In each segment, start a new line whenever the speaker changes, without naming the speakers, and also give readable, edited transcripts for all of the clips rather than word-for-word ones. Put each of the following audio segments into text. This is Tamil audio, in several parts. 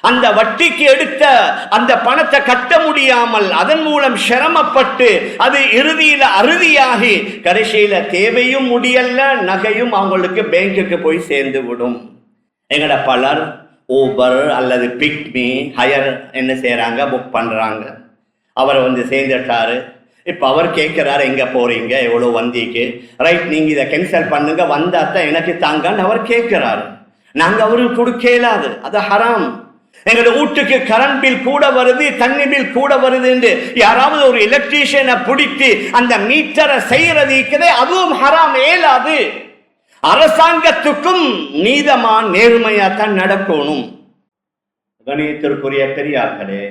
அந்த வட்டிக்கு எடுத்த அந்த பணத்தை கட்ட முடியாமல் அதன் மூலம் சிரமப்பட்டு அது இறுதியில் அறுதியாகி கடைசியில தேவையும் முடியல, நகையும் அவங்களுக்கு பேங்குக்கு போய் சேர்ந்து விடும். எங்கட பலர் ஊபர் அல்லது பிக்மி ஹயர் என்ன செய்யறாங்க, புக் பண்றாங்க. அவரை சேர்ந்துட்டாரு. இப்போ அவர் கேட்கிறாரு, எங்க போறீங்க, எவ்வளோ வந்தீங்க, ரைட் நீங்க இதை கேன்சல் பண்ணுங்க, வந்தாத்தான் எனக்கு தாங்கன்னு அவர் கேட்கிறாரு. நாங்க அவருக்கு கொடுக்க இயலாது, அது ஹராம். எங்களோட வீட்டுக்கு கரண்ட் பில் கூட வருது, தண்ணி பில் கூட வருது என்று யாராவது ஒரு எலக்ட்ரீஷியனை பிடித்து அந்த மீட்டரை செய்யறது அதுவும் ஹராம், இயலாது. அரசாங்கத்துக்கும் நீதமா நேர்மையா தான் நடக்கணும். கணியத்திற்குரிய பெரியார்களே,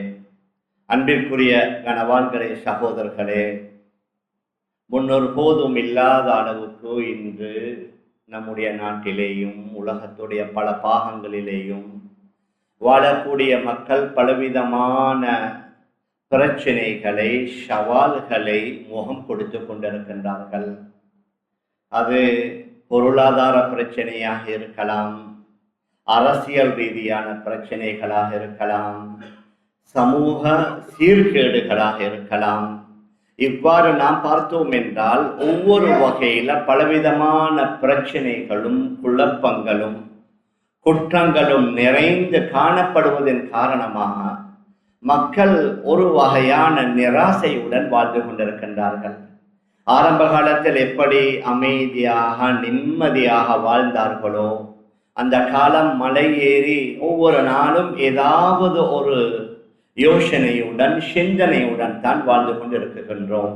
அன்பிற்குரிய கணவான்களே, சகோதரர்களே, முன்னொரு போதும் இல்லாத அளவுக்கு இன்று நம்முடைய நாட்டிலேயும் உலகத்துடைய பல பாகங்களிலேயும் வாழக்கூடிய மக்கள் பலவிதமான பிரச்சனைகளை, சவால்களை முகம் கொடுத்து கொண்டிருக்கின்றார்கள். அது பொருளாதார பிரச்சனையாக இருக்கலாம், அரசியல் ரீதியான பிரச்சனைகளாக இருக்கலாம், சமூக சீர்கேடுகளாக இருக்கலாம். இவ்வாறு நாம் பார்த்தோம் என்றால் ஒவ்வொரு வகையில பலவிதமான பிரச்சனைகளும் குழப்பங்களும் குற்றங்களும் நிறைந்து காணப்படுவதன் காரணமாக மக்கள் ஒரு வகையான நிராசையுடன் வாழ்ந்து கொண்டிருக்கின்றார்கள். ஆரம்ப காலத்தில் எப்படி அமைதியாக நிம்மதியாக வாழ்ந்தார்களோ அந்த காலம் மலை ஏறி ஒவ்வொரு நாளும் ஏதாவது ஒரு யோசனையுடன் சிந்தனையுடன் தான் வாழ்ந்து கொண்டிருக்கின்றோம்.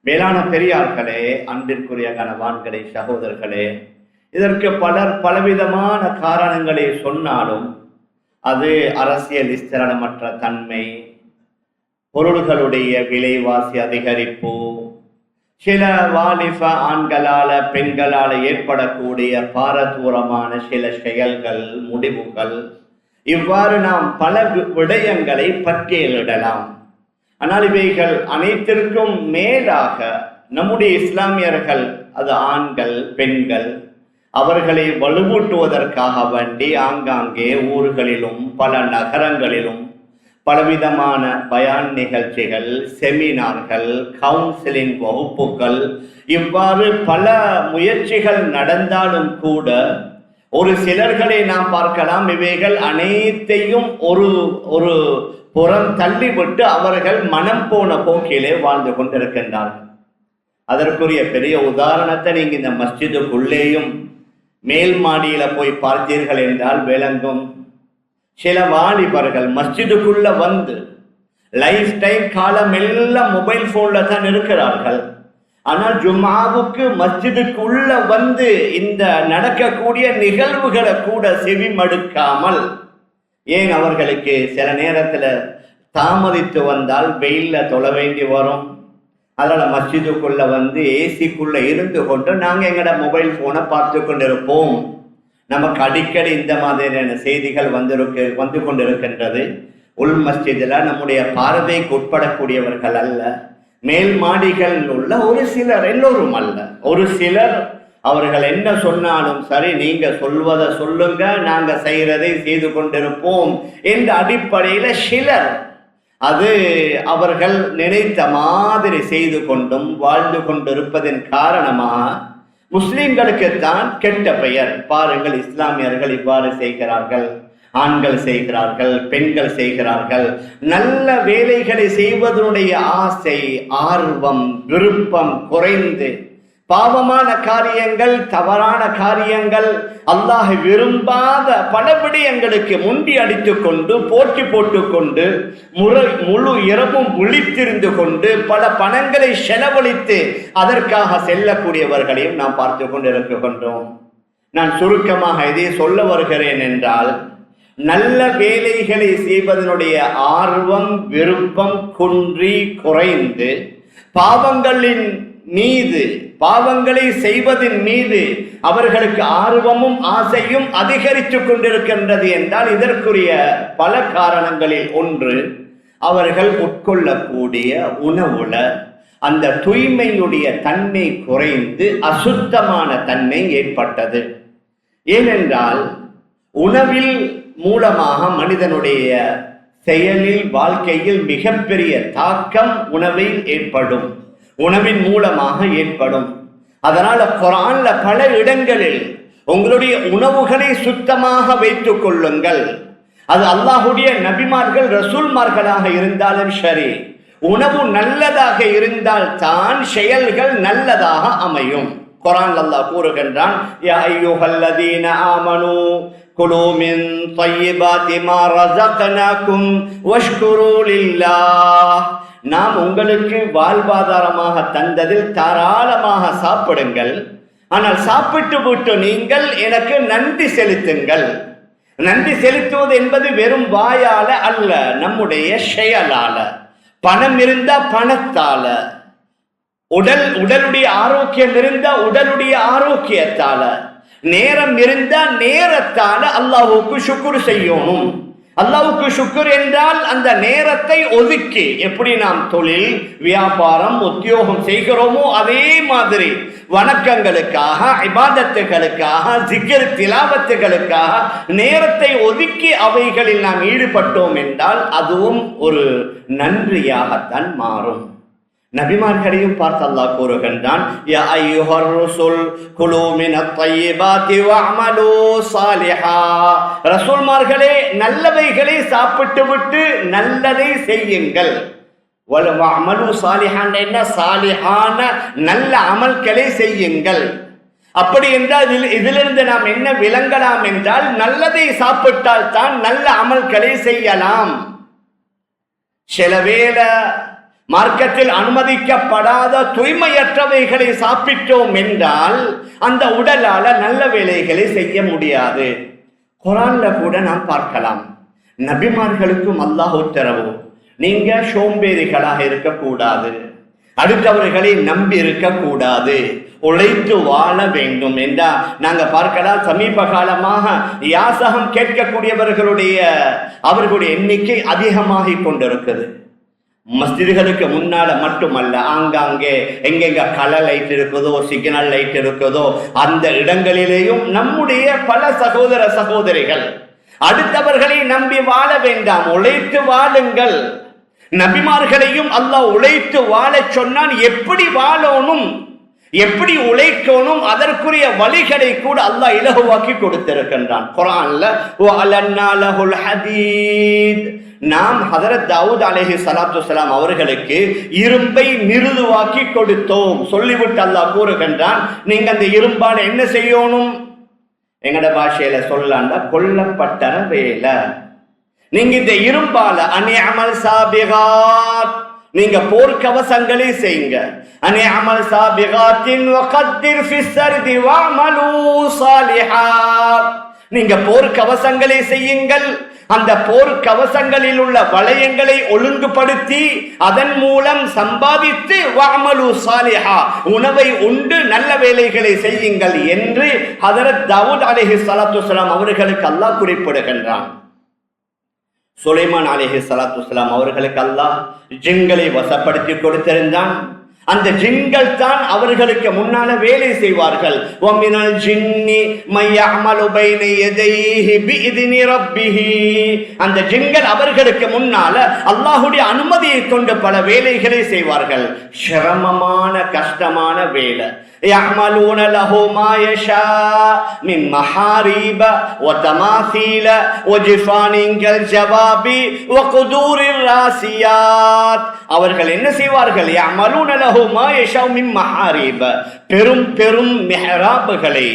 மேலான பெரியார்களே, அன்பிற்குரிய கணவான்களே, சகோதரர்களே, இதற்கு பலர் பலவிதமான காரணங்களை சொன்னாலும் அது அரசியல் ஸ்திரமற்ற தன்மை, பொருள்களுடைய விலைவாசி அதிகரிப்பு, சில வாலிப ஆண்களால பெண்களால ஏற்படக்கூடிய பாரதூரமான சில செயல்கள், முடிவுகள், இவ்வாறு நாம் பல விடயங்களை பட்டியலிடலாம். ஆனால் இவைகள் அனைத்திற்கும் மேலாக நம்முடைய இஸ்லாமியர்கள், அது ஆண்கள் பெண்கள், அவர்களை வலுவூட்டுவதற்காக வேண்டி ஆங்காங்கே ஊர்களிலும் பல நகரங்களிலும் பலவிதமான பயான் நிகழ்ச்சிகள், செமினார்கள், கவுன்சிலிங் வகுப்புகள், இவ்வாறு பல முயற்சிகள் நடந்தாலும் கூட ஒரு சிலர்களை நாம் பார்க்கலாம், இவைகள் அனைத்தையும் ஒரு புறம் தள்ளிவிட்டு அவர்கள் மனம் போன போக்கிலே வாழ்ந்து கொண்டிருக்கின்றார்கள். அதற்குரிய பெரிய உதாரணத்தை நீங்க இந்த மஸ்ஜிதுக்குள்ளேயும் மேல் மாடியில போய் பார்த்தீர்கள் என்றால் விளங்கும். சில வாலிபர்கள் மஸ்ஜிதுக்குள்ள லைஃப் டைம் காலம் எல்லாம் மொபைல் போன்ல தான் இருக்கிறார்கள். ஆனால் ஜும்ஆவுக்கு மஸ்ஜிதுக்குள்ள இந்த நடக்கக்கூடிய நிகழ்வுகளை கூட செவி மடுக்காமல், ஏன் அவர்களுக்கு சில நேரத்துல தாமதித்து வந்தால் வெயில்ல தொழ வேண்டி வரும். அதனால மஸ்ஜிதுக்குள்ள ஏசிக்குள்ள இருந்து கொண்டு நாங்க எங்கட மொபைல் போனை பார்த்து கொண்டிருப்போம். நமக்கு அடிக்கடி இந்த மாதிரியான செய்திகள் வந்து கொண்டிருக்கின்றது. உள் மஸ்ஜிதில் நம்முடைய பார்வைக்கு உட்படக்கூடியவர்கள் அல்ல, மேல் மாடிகள் உள்ள ஒரு சிலர், எல்லோரும் அல்ல, ஒரு சிலர், அவர்கள் என்ன சொன்னாலும் சரி, நீங்க சொல்வதை சொல்லுங்க, நாங்க செய்யறதை செய்து கொண்டிருப்போம் என்ற அடிப்படையில சிலர் அது அவர்கள் நினைத்த மாதிரி செய்து கொண்டும் வாழ்ந்து கொண்டிருப்பதன் காரணமாக முஸ்லிம்களுக்குத்தான் கெட்ட பெயர். பாருங்கள், இஸ்லாமியர்கள் இவ்வாறு செய்கிறார்கள், ஆண்கள் செய்கிறார்கள், பெண்கள் செய்கிறார்கள். நல்ல வேலைகளை செய்வதனுடைய ஆசை, ஆர்வம், விருப்பம் குறைந்து பாவமான காரியங்கள், தவறான காரியங்கள், அல்லாஹ் விரும்பாத பல விடயங்களுக்கு முண்டி அடித்துக் கொண்டு போட்டி போட்டுக்கொண்டு முழு இரவும் விழித்திருந்து கொண்டு பல பணங்களை செலவழித்து அதற்காக செல்லக்கூடியவர்களையும் நாம் பார்த்து கொண்டிருக்கின்றோம். நான் சுருக்கமாக இதை சொல்ல வருகிறேன் என்றால், நல்ல வேலைகளை செய்வதனுடைய ஆர்வம், விருப்பம் குன்றி குறைந்து பாவங்களின் மீது, பாவங்களை செய்வதன் மீது அவர்களுக்கு ஆர்வமும் ஆசையும் அதிகரித்து கொண்டிருக்கின்றது என்றால் இதற்குரிய பல காரணங்களில் ஒன்று, அவர்கள் உட்கொள்ளக்கூடிய உணவுல அந்த தூய்மையுடைய தன்மை குறைந்து அசுத்தமான தன்மை ஏற்பட்டது. ஏனென்றால் உணவில் மூலமாக மனிதனுடைய செயலில் வாழ்க்கையில் மிகப்பெரிய தாக்கம் உணவில் ஏற்படும், உணவின் மூலமாக ஏற்படும். அதனால குர்ஆன்ல பல இடங்களில் உங்களுடைய உணவுகளை சுத்தமாக வைத்துக் கொள்ளுங்கள். அது அல்லாஹுடைய நபிமார்கள் ரசூல்மார்களாக இருந்தாலும் சரி, உணவு நல்லதாக இருந்தால் தான் செயல்கள் நல்லதாக அமையும். குர்ஆன் அல்லாஹ் கூறுகின்றான், யா அய்யுஹல்லதீன ஆமனூ குலூ மின் த்யய்யிபாத்தி மா ரஸக்னாகும் வஷ்குரூ லில்லாஹ். நாம் உங்களுக்கு வாழ்வாதாரமாக தந்ததில் தாராளமாக சாப்பிடுங்கள், ஆனால் சாப்பிட்டு விட்டு நீங்கள் எனக்கு நன்றி செலுத்துங்கள். நன்றி செலுத்துவது என்பது வெறும் வாயால அல்ல, நம்முடைய செயலால. பணம் இருந்தா பணத்தால, உடலுடைய ஆரோக்கியம் இருந்தா உடலுடைய ஆரோக்கியத்தால, நேரம் இருந்தா நேரத்தால அல்லாஹ்வுக்கு ஷுக்ர் செய்யணும். அல்லாஹ்வுக்கு ஷுக்ர் என்றால் அந்த நேரத்தை ஒதுக்கி, எப்படி நாம் தொழில் வியாபாரம் உத்தியோகம் செய்கிறோமோ அதே மாதிரி வணக்கங்களுக்காக, இபாதத்துகளுக்காக, ஜிக்ர் திலாவத்துகளுக்காக நேரத்தை ஒதுக்கி அவைகளில் நாம் ஈடுபட்டோம் என்றால் அதுவும் ஒரு நன்றியாகத்தான் மாறும். நபிமார்களையும் பார்த்து அல்லாஹ் கூறுகின்றான், யா அய்யுஹர் ருசுல் குலூ மினத் த்யய்யிபாத்தி வஅமலூ ஸாலிஹா. ரசூல்மார்களே, நல்லவைகளை சாப்பிட்டு விட்டு நல்லதை செய்யுங்கள். வஅமலூ ஸாலிஹான் என்ன? சாலிஹான நல்ல அமல்களை செய்யுங்கள். அப்படி என்றால் இதிலிருந்து நாம் என்ன விளங்கலாம் என்றால், நல்லதை சாப்பிட்டால் தான் நல்ல அமல்களை செய்யலாம். சில வேளை மார்க்கத்தில் அனுமதிக்கப்படாத தூய்மையற்றவைகளை சாப்பிட்டோம் என்றால் அந்த உடலால நல்ல வேலைகளை செய்ய முடியாது. குர்ஆன்ல கூட நாம் பார்க்கலாம், நபிமார்களுக்கும் அல்லாஹ் உத்தரவு, நீங்க சோம்பேறிகளாக இருக்கக்கூடாது, அடுத்தவர்களை நம்பி இருக்கக்கூடாது, உழைத்து வாழ வேண்டும் என்றா நாங்க பார்க்கலாம். சமீப காலமாக யாசகம் கேட்கக்கூடியவர்களுடைய அவர்களுடைய எண்ணிக்கை அதிகமாகிக் கொண்டிருக்குது. மஸ்ஜிதுகளுக்கு முன்னால மட்டுமல்ல, ஆங்காங்கே எங்கெங்க கலர் லைட் இருக்குதோ, சிக்னல் லைட் இருக்குதோ அந்த இடங்களிலேயும் நம்முடைய பல சகோதர சகோதரிகள் அடுத்தவர்களை நம்பி வாழ வேண்டாம், உழைத்து வாழுங்கள். நபிமார்களையும் அல்லாஹ் உழைத்து வாழ சொன்னான். எப்படி வாழணும், எப்படி உழைக்கணும், அதற்குரிய வழிகளை கூட அல்லாஹ் இலகுவாக்கி கொடுத்திருக்கின்றான் குர்ஆன்ல. வஅலன்னா லஹுல் ஹதீத். நாம் ஹதரத் தாவூத் அலைஹிஸ்ஸலாத்து வஸ்ஸலாம் அவர்களுக்கு இரும்பை மிருதுவாக்கி கொடுத்தோம். சொல்லிவிட்டு அல்லாஹ் கூறுகின்றான், நீங்க அந்த இரும்பால என்ன செய்யணும்? எங்கட பாஷையில சொல்லாண்டா கொல்லப்பட்டன வேலை. நீங்க இந்த இரும்பால அனிஅமல் சாபிகாத், நீங்க போர்க்கவசங்களை செய்யுங்க. அனிஅமல் சாபிகாத்தின் வகத்திர் ஃபிஸ் ஸர்தி வஅமலூ ஸாலிஹாத். நீங்க போர்க்கவசங்களை செய்யுங்கள். அந்த போர் கவசங்களில் உள்ள வளையங்களை ஒழுங்குபடுத்தி அதன் மூலம் சம்பாதித்து வஅமலு ஸாலிஹா, உணவை உண்டு நல்ல வேலைகளை செய்யுங்கள் என்று ஹதரத் தாவூத் அலைஹிஸ்ஸலாத்து வஸ்ஸலாம் அவர்களுக்கு அல்லாஹ் குறிப்பிடுகின்றான். சுலைமான் அலைஹிஸ்ஸலாத்து வஸ்ஸலாம் அவர்களுக்கு அல்லாஹ் ஜின்களை வசப்படுத்தி கொடுத்திருந்தான். அந்த ஜின்கள் தான் அவர்களுக்கு முன்னால வேலை செய்வார்கள். வமினல் ஜின்னி மய்யஅமலு பைன யதைஹி பிஇذن ரப்பிஹி. அந்த ஜின்கள் அவர்களுக்கு முன்னால அல்லாஹ்வுடைய அனுமதியை கொண்டு பல வேலைகளை செய்வார்கள். சிரமமான கஷ்டமான வேலை. يعملون له ما يشاء من محاريب وتماثيل وجفان كالجواب وقدور الراسيات. அவர்கள் என்ன செய்வார்கள்? يعملون له ما يشاء من محاريب, பெரும் பெரும் மிஹ்ராபுகளை,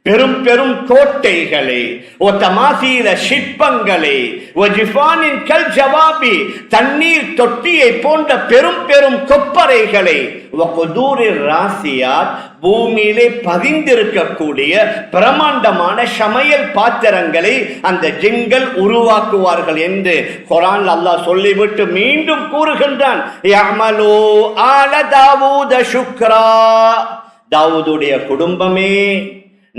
பெரும் பெரும் கோட்டைகளை, ஒத்தமாசீல சிற்பங்களை, வஜிஃபானின் கல் ஜவாபி, தண்ணீர் தொட்டியை போன்ற பெரும் பெரும் கொப்பரைகளை, வகுதூரில் ராசியாத், பூமியிலே பதிந்திருக்கக்கூடிய பிரமாண்டமான சமையல் பாத்திரங்களை அந்த ஜின்கள் உருவாக்குவார்கள் என்று குர்ஆன் அல்லாஹ் சொல்லிவிட்டு மீண்டும் கூறுகின்றான், யஅமலு ஆல தாவூத ஷுக்ரா. தாவூதுடைய குடும்பமே,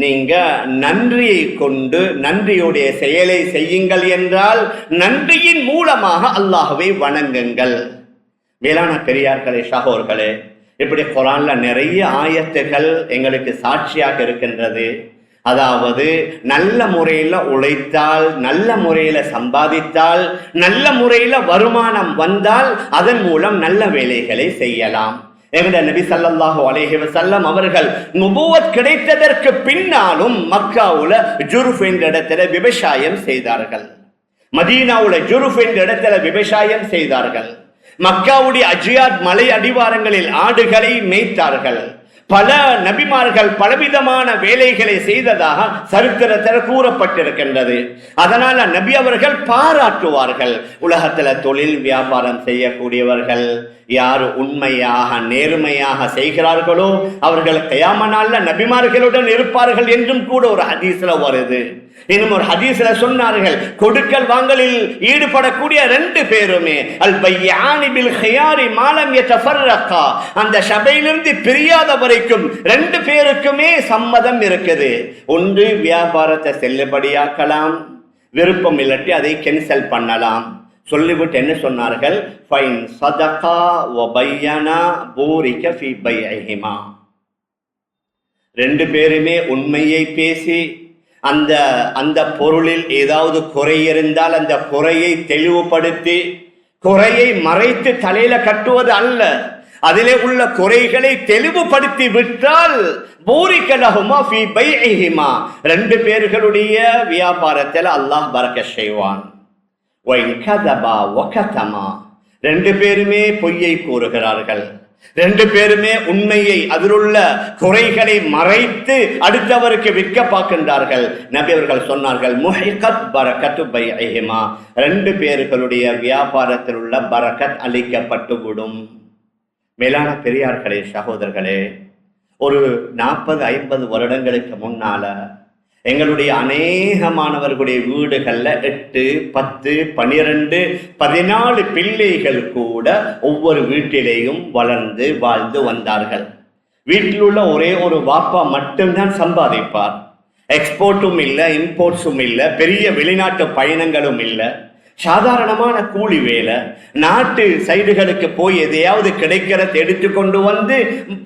நீங்க நன்றியை கொண்டு நன்றியுடைய செயலை செய்யுங்கள் என்றால் நன்றியின் மூலமாக அல்லாஹ்வை வணங்குங்கள். வேளாண் பெரியார்களே, சகோதரர்களே, இப்படி குர்ஆன்ல நிறைய ஆயத்துகள் எங்களுக்கு சாட்சியாக இருக்கின்றது. அதாவது நல்ல முறையில் உழைத்தால், நல்ல முறையில் சம்பாதித்தால், நல்ல முறையில் வருமானம் வந்தால் அதன் மூலம் நல்ல வேலைகளை செய்யலாம். என்ற நபி ஸல்லல்லாஹு அலைஹி வஸல்லம் அவர்கள் நுபுவத் கிடைத்ததற்கு பின்னாலும் மக்காவுல ஜுர்ஃப் என்ற இடத்துல விவசாயம் செய்தார்கள். மதீனாவுல ஜுர்ஃப் என்ற இடத்துல விவசாயம் செய்தார்கள். மக்காவுடைய அஜியாத் மலை அடிவாரங்களில் ஆடுகளை மேய்த்தார்கள். பல நபிமார்கள் பலவிதமான வேலைகளை செய்ததாக சரித்திரத்தில் கூறப்பட்டிருக்கின்றது. அதனால நபி அவர்கள் பாராட்டுவார்கள். உலகத்துல தொழில் வியாபாரம் செய்யக்கூடியவர்கள் யார் உண்மையாக நேர்மையாக செய்கிறார்களோ அவர்கள் கியாமத் நாள்ல நபிமார்களுடன் இருப்பார்கள் என்றும் கூட ஒரு ஹதீஸ்ல வருது. இன்னும் ஒரு ஹதீஸ்ல சொன்னார்கள், கொடுக்கல் வாங்கலில் ஈடுபடக்கூடிய 2 பேருமே அல் பையானி பில் ஹியாரி மாலம் யதஃபர்ரகா, அந்த சபையிலிருந்து பிரியாத வரைக்கும் 2 பேருக்குமே சம்மதம் இருக்குது. ஒன்று வியாபாரத்தை செல்லுபடியாக்கலாம், விருப்பம் இல்லாட்டி அதை கேன்சல் பண்ணலாம். சொல்லிவிட்டு என்ன சொன்னார்கள், ஃபைன் சதகா வ பையனா பூரிக ஃபீ பைஇஹிமா. 2 பேருமே உண்மையை பேசி அந்த பொருளில் ஏதாவது குறை இருந்தால் அந்த குறையை தெளிவுபடுத்தி, குறையை மறைத்து தலையில கட்டுவது அல்ல, அதிலே உள்ள குறைகளை தெளிவுபடுத்தி விட்டால் பூரிக லஹுமா ஃபீ பைஇஹிமா, 2 பேர்களுடைய வியாபாரத்தில் அல்லாஹ் பரக்கத் செய்வான். வைன் கதபா வ கதமா, 2 பேருமே பொய்யை கூறுகிறார்கள், 2 பேருமே உண்மையை அதிலுள்ள குறைகளை மறைத்து அடுத்தவருக்கு விற்க பார்க்கின்றார்கள். நபி அவர்கள் சொன்னார்கள், முஹிகத் பரக்கத்து பைஇஹிமா, 2 பேர்களுடைய வியாபாரத்தில் உள்ள பரக்கத் அளிக்கப்பட்டுவிடும். மேலான பெரியார்களே, சகோதரர்களே, ஒரு 40-50 வருடங்களுக்கு முன்னால எங்களுடைய அநேகமானவர்களுடைய வீடுகள்ல 8, 10, 12, 14 பிள்ளைகள் கூட ஒவ்வொரு வீட்டிலேயும் வளர்ந்து வாழ்ந்து வந்தார்கள். வீட்டில் உள்ள ஒரே ஒரு வாப்பா மட்டும்தான் சம்பாதிப்பார். எக்ஸ்போர்ட்டும் இல்லை, இம்போர்ட்ஸும் இல்லை, பெரிய வெளிநாட்டு பயணங்களும் இல்லை, சாதாரணமான கூலி வேலை. நாட்டு சைடுகளுக்கு போய் எதையாவது கிடைக்கிறத எடுத்துக்கொண்டு வந்து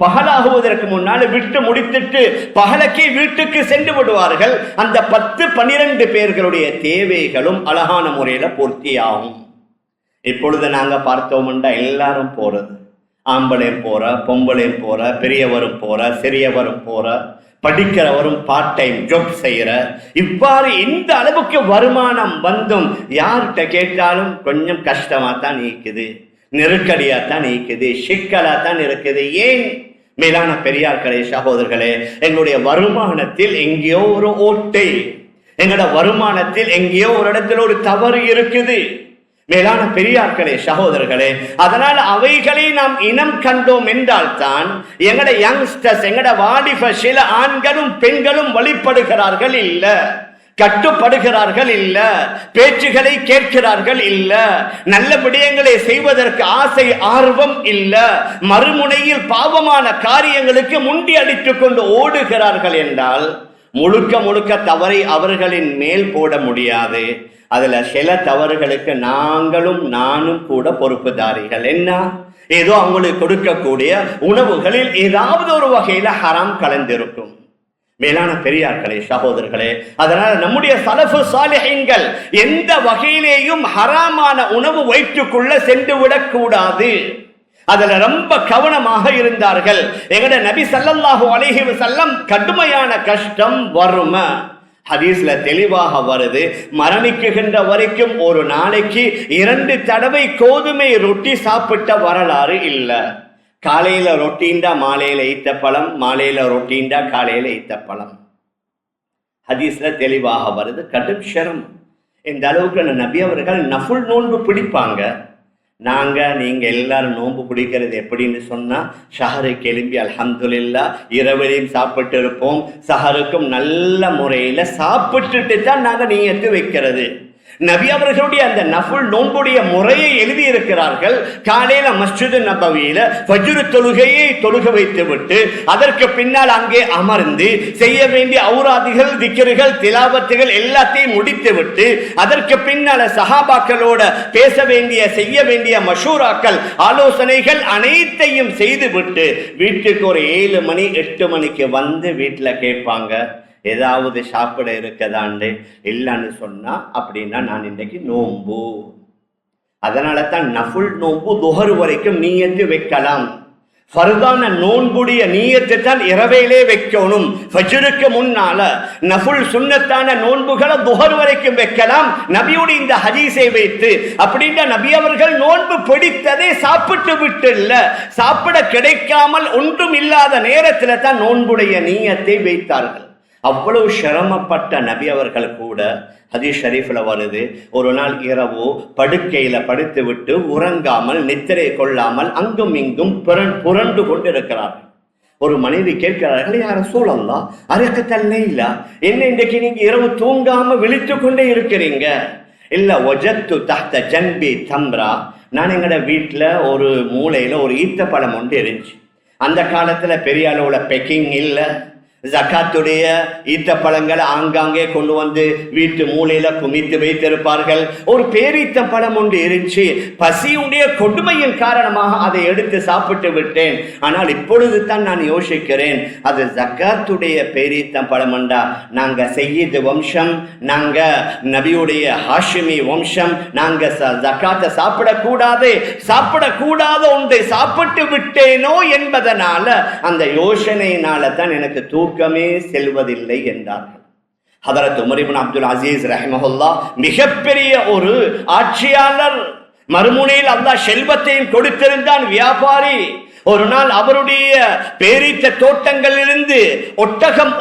பகலாகுவதற்கு முன்னால் விட்டு முடித்துட்டு பகலக்கே வீட்டுக்கு சென்று விடுவார்கள். அந்த 10-12 பேர்களுடைய தேவைகளும் அழகான முறையில பூர்த்தி ஆகும். இப்பொழுது நாங்க பார்த்தோம்னா எல்லாரும் போறது, ஆம்பளையும் போற, பொம்பளையும் போற, பெரியவரும் போற, சிறியவரும் போற, படிக்கிறவரும் பார்ட் டைம் ஜாப் செய்யற. இவ்வாறு இந்த அளவுக்கு வருமானம் வந்தும் யார்கிட்ட கேட்டாலும் கொஞ்சம் கஷ்டமா தான் இருக்குது, நெருக்கடியா தான் இருக்குது, சிக்கலா தான் இருக்குது. ஏன்? மேலான பெரியார்களே, சகோதரர்களே, எங்களுடைய வருமானத்தில் எங்கேயோ ஒரு ஓட்டை, எங்களோட வருமானத்தில் எங்கேயோ ஒரு இடத்துல ஒரு தவறு இருக்குது. மேலான பெரியார்களே, சகோதரர்களே, அதனால் அவைகளை நாம் இனம் கண்டோம் என்றால் தான் எங்கட யங்ஸ்டர்ஸ், எங்கட வாலிப சில ஆண்களும் பெண்களும் வழிபடுகிறார்கள் இல்ல, கட்டுப்படுகிறார்கள் இல்ல, பேச்சுகளை கேட்கிறார்கள் இல்ல, நல்ல விடயங்களை செய்வதற்கு ஆசை ஆர்வம் இல்ல, மறுமுனையில் பாவமான காரியங்களுக்கு முண்டி அடித்துக் கொண்டு ஓடுகிறார்கள் என்றால் முழுக்க முழுக்க தவறை அவர்களின் மேல் போட முடியாது. அதுல சில தவறுகளுக்கு நானும் கூட பொறுப்புதாரிகள். என்ன? ஏதோ அவங்களுக்கு கொடுக்கக்கூடிய உணவுகளில் ஏதாவது ஒரு வகையில ஹராம் கலந்திருக்கும். மேலான பெரியார்களே, சகோதரர்களே, அதனால நம்முடைய சலஃபு சாலிஹீன்கள் எந்த வகையிலேயும் ஹராமான உணவு வயிற்றுக்குள்ள சென்று விடக்கூடாது. அதுல ரொம்ப கவனமாக இருந்தார்கள். எங்கட நபி ஸல்லல்லாஹு அலைஹி வஸல்லம் கடுமையான கஷ்டம், வறுமை ஹதீஸ்ல தெளிவாக வருது. மரணிக்குகின்ற வரைக்கும் ஒரு நாளைக்கு 2 தடவை கோதுமை ரொட்டி சாப்பிட்ட வரலாறு இல்ல. காலையில ரொட்டிண்டா மாலையில ஈத்த பழம், மாலையில ரொட்டிண்டா காலையில ஈத்த பழம். ஹதீஸ்ல தெளிவாக வருது. கடும் சிரமம். இந்த அளவுக்கு நபி அவர்கள் நஃபுல் நோன்பு பிடிப்பாங்க. நீங்க எல்லாரும் நோன்பு பிடிக்கிறது எப்படின்னு சொன்னா, ஷஹருக்கு எழும்பி அல்ஹம்துலில்லாஹ் இரவிலையும் சாப்பிட்டு இருப்போம், சஹருக்கும் நல்ல முறையில சாப்பிட்டுட்டு தான் நாங்க நியத்து வைக்கிறது. நபி அவர்களுடைய அந்த நஃபுல் நோன்புடைய முறையை எழுதி இருக்கிறார்கள். காலையில மஸ்ஜிது நபவியில ஃபஜ்ர் தொழுகையை தொழுக வைத்து விட்டு அதற்கு பின்னால் அங்கே அமர்ந்து செய்ய வேண்டிய ஔராதுகள், திக்ருகள், திலாவத்துகள் எல்லாத்தையும் முடித்து விட்டு அதற்கு பின்னால சஹாபாக்களோட பேச வேண்டிய, செய்ய வேண்டிய மஷூராக்கள், ஆலோசனைகள் அனைத்தையும் செய்து விட்டு வீட்டுக்கு ஒரு 7 மணி 8 மணிக்கு வந்து வீட்டுல கேட்பாங்க, ஏதாவது சாப்பிட இருக்கதாண்டு இல்லைன்னு சொன்னா அப்படின்னா நான் இன்றைக்கு நோன்பு. அதனால தான் நஃபுல் நோன்பு துஹர் வரைக்கும் நீயத்து வைக்கலாம். ஃபர்தான நோன்புடைய நீயத்தை தான் இரவையிலே வைக்கணும். ஃபஜ்ருக்கு முன்னால நஃபுல் சுன்னத்தான நோன்புகளை துஹர் வரைக்கும் வைக்கலாம். நபியுடைய இந்த ஹதீஸை வைத்து அப்படின்னா நபி அவர்கள் நோன்பு பிடித்ததே சாப்பிட்டு விட்டு இல்ல, சாப்பிட கிடைக்காமல் ஒன்றும் இல்லாத நேரத்தில் தான் நோன்புடைய நீயத்தை வைத்தார்கள். அவ்வளவு சிரமப்பட்ட நபி அவர்கள் கூட ஹதீஸ் ஷரீஃப்ல வருது, ஒரு நாள் இரவு படுக்கையில படுத்து விட்டு உறங்காமல் நித்திரை கொள்ளாமல் அங்கும் இங்கும் புரண்டு கொண்டு இருக்கிறார்கள். ஒரு மனைவி கேட்கிறார்கள், யா ரசூலல்லாஹ் அரக்கத்தல்லே இல்ல, என்ன இன்றைக்கு நீங்க இரவு தூங்காம விழித்து கொண்டே இருக்கிறீங்க? இல்ல, வஜத்து தஹ்த ஜன்பி தம்ரா, நான் எங்கட வீட்டுல ஒரு மூலையில ஒரு ஈத்த பழம் ஒன்று இருந்துச்சு. அந்த காலத்துல பெரிய அளவுல பெக்கிங் இல்லை, ஜகாத்துடைய ஈத்த பழங்களை ஆங்காங்கே கொண்டு வந்து வீட்டு மூலையில குமித்து வைத்திருப்பார்கள். ஒரு பேரீத்த பழம் ஒன்று இருந்துச்சு. பசியுடைய கொடுமையின் காரணமாக அதை எடுத்து சாப்பிட்டு விட்டேன். ஆனால் இப்பொழுது தான் நான் யோசிக்கிறேன், அது ஜகாத்துடைய பேரீத்த பழமண்டா, நாங்க சையீத் வம்சம், நாங்க நபியுடைய ஹாஷிமி வம்சம், நாங்க ஜகாத்தை சாப்பிடக்கூடாத ஒன்றை சாப்பிட்டு விட்டேனோ என்பதனால அந்த யோசனையினால தான் எனக்கு தூக்கமே செல்வதில்லை என்றார்கள். ஹதரத் உமர் இப்னு அப்துல் அசீஸ் ரஹிமஹுல்லாஹ் மிகப்பெரிய ஒரு ஆட்சியாளர். மறுமுனையில் அல்லாஹ் செல்வத்தையும் கொடுத்திருந்தான், வியாபாரி. ஒரு நாள் அவருடைய பேரீத்த தோட்டங்களிலிருந்து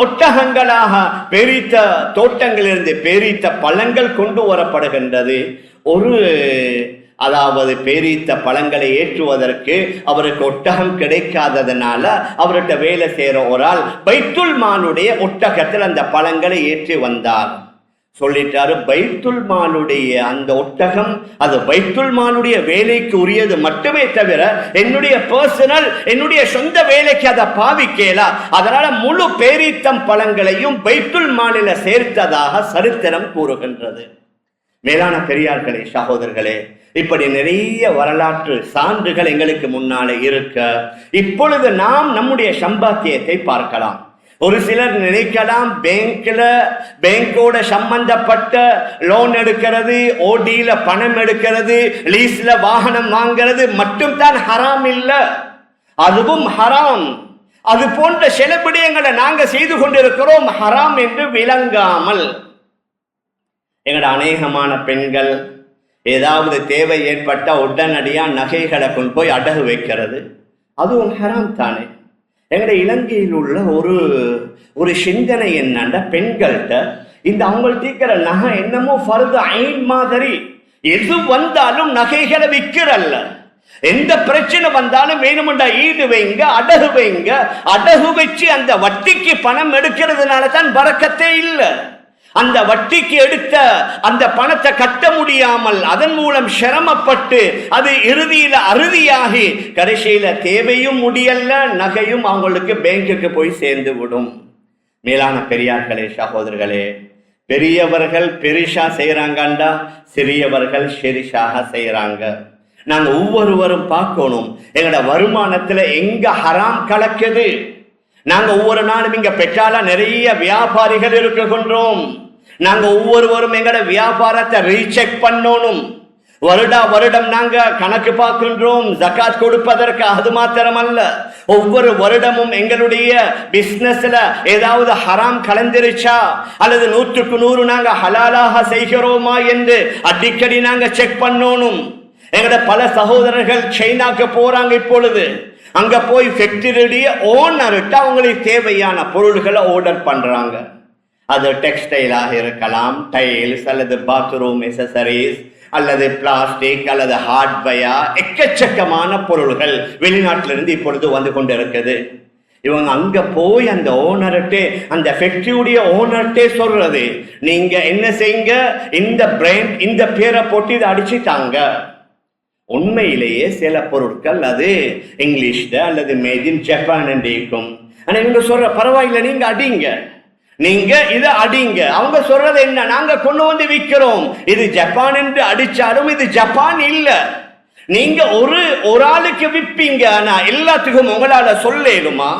ஒட்டகங்களாக பேரீத்த தோட்டங்களிலிருந்து பேரீத்த பழங்கள் கொண்டு வரப்படுகின்றது. அதாவது பேரீத்த பழங்களை ஏற்றுவதற்கு அவருக்கு ஒட்டகம் கிடைக்காததுனால அவர்கிட்ட வேலை செய்யற ஒரு ஆள் பைத்துல் மாலுடைய ஒட்டகத்தில் அந்த பழங்களை ஏற்றி வந்தார். சொல்லிட்டாரு, பைத்துல் மாலுடைய அந்த ஒட்டகம் அது பைத்துல் மாலுடைய வேலைக்கு உரியது மட்டுமே தவிர என்னுடைய சொந்த வேலைக்கு அதை பாவிக்கலா. அதனால முழு பேரீத்தம் பழங்களையும் பைத்துல் மாலில சேர்த்ததாக சரித்திரம் கூறுகின்றது. மேலான பெரியார்களே, சகோதரர்களே, இப்படி நிறைய வரலாற்று சான்றுகள் எங்களுக்கு முன்னாலே இருக்க இப்பொழுது நாம் நம்முடைய சம்பாத்தியத்தை பார்க்கலாம். ஒரு சிலர் நினைக்கலாம், பேங்கோட சம்பந்தப்பட்ட லோன் எடுக்கிறது, ஓடியில பணம் எடுக்கிறது, லீஸ்ல வாகனம் வாங்கிறது மட்டும் தான் ஹராம் இல்ல, அதுவும் ஹராம். அது போன்ற சில விடயங்களை நாங்க செய்து கொண்டிருக்கிறோம் ஹராம் என்று விளங்காமல். எங்களோட அநேகமான பெண்கள் ஏதாவது தேவை ஏற்பட்ட உடனடியா நகைகளை கொண்டு போய் அடகு வைக்கிறது, அதுவும் ஹராம் தானே. எங்களுடைய இலங்கையில் உள்ள ஒரு சிந்தனை என்னன்னா, பெண்கள்கிட்ட இந்த அவங்க தீக்கிற நகை என்னமோ ஃபர்து ஐன் மாதிரி, எது வந்தாலும் நகைகளை விற்கிறல்ல, எந்த பிரச்சனை வந்தாலும் வேணுமெண்டா ஈடு வைங்க, அடகு வைங்க, அடகு வச்சு அந்த வட்டிக்கு பணம் எடுக்கிறதுனால தான் பரக்கத்தே இல்லை. அந்த வட்டிக்கு எடுத்த அந்த பணத்தை கட்ட முடியாமல் அதன் மூலம் சிரமப்பட்டு அது இறுதியில அறுதியாகி கடைசியில தேவையும் முடியல, நகையும் அவங்களுக்கு பேங்குக்கு போய் சேர்ந்து விடும். மேலான பெரியார்களே, சகோதரர்களே, பெரியவர்கள் பெரிசா செய்யறாங்கண்டா சிறியவர்கள் ஷெரிஷாக செய்யறாங்க. நாங்க ஒவ்வொருவரும் பார்க்கணும், எங்களோட வருமானத்துல எங்க ஹராம் கலக்குது. நாங்க ஒவ்வொரு நாளும் இங்க பெற்றால நிறைய வியாபாரிகள் இருக்கின்றோம். நாங்க ஒவ்வொருவரும் எங்களோட வியாபாரத்தை ரீசெக் பண்ணணும். வருடம் நாங்க கணக்கு பார்க்கின்றோம் ஜகாத் கொடுப்பதற்கு. அது மாத்திரமல்ல, ஒவ்வொரு வருடமும் எங்களுடைய பிசினஸ்ல ஏதாவது ஹராம் கலந்திருச்சா அல்லது 100க்கு 100 நாங்க ஹலாலாக செய்கிறோமா என்று அடிக்கடி நாங்க செக் பண்ணணும். எங்களோட பல சகோதரர்கள் சைனாக்கு போறாங்க. இப்பொழுது அங்க போய் ஃபேக்டரியுடைய ஓனர்கிட்ட அவங்களுக்கு தேவையான பொருள்களை ஆர்டர் பண்றாங்க. அது டெக்ஸ்டைலாக இருக்கலாம், டைல்ஸ் அல்லது பாத்ரூம் எசசரிஸ் அல்லது பிளாஸ்டிக் அல்லது ஹார்ட்வேர், எக்கச்சக்கமான பொருள்கள் வெளிநாட்டிலிருந்து இப்பொழுது வந்து கொண்டு இருக்குது. இவங்க அங்க போய் அந்த ஓனர்கிட்ட, அந்த ஃபேக்டரியுடைய ஓனர்கிட்ட சொல்றது, நீங்க என்ன செய்யுங்க, இந்த பிராண்ட் இந்த பேரை போட்டு இதை அடிச்சுட்டாங்க. உண்மையிலேயே சில பொருட்கள் அது இங்கிலீஷ்ல அல்லது மேட் இன் ஜப்பான் என்று இருக்கும். ஆனா இவங்க சொல்ற பரவாயில்லை, நீங்க அடிங்க, நீங்க இதை அடிங்க. அவங்க சொல்றது என்ன, நாங்க கொண்டு வந்து விற்கிறோம், இது ஜப்பான் என்று அடிச்சாலும் இது ஜப்பான் இல்ல. நீங்க ஒரு ஆளுக்கு விற்பீங்க, ஆனா எல்லாத்துக்கும் உங்களால சொல்லேடுமா?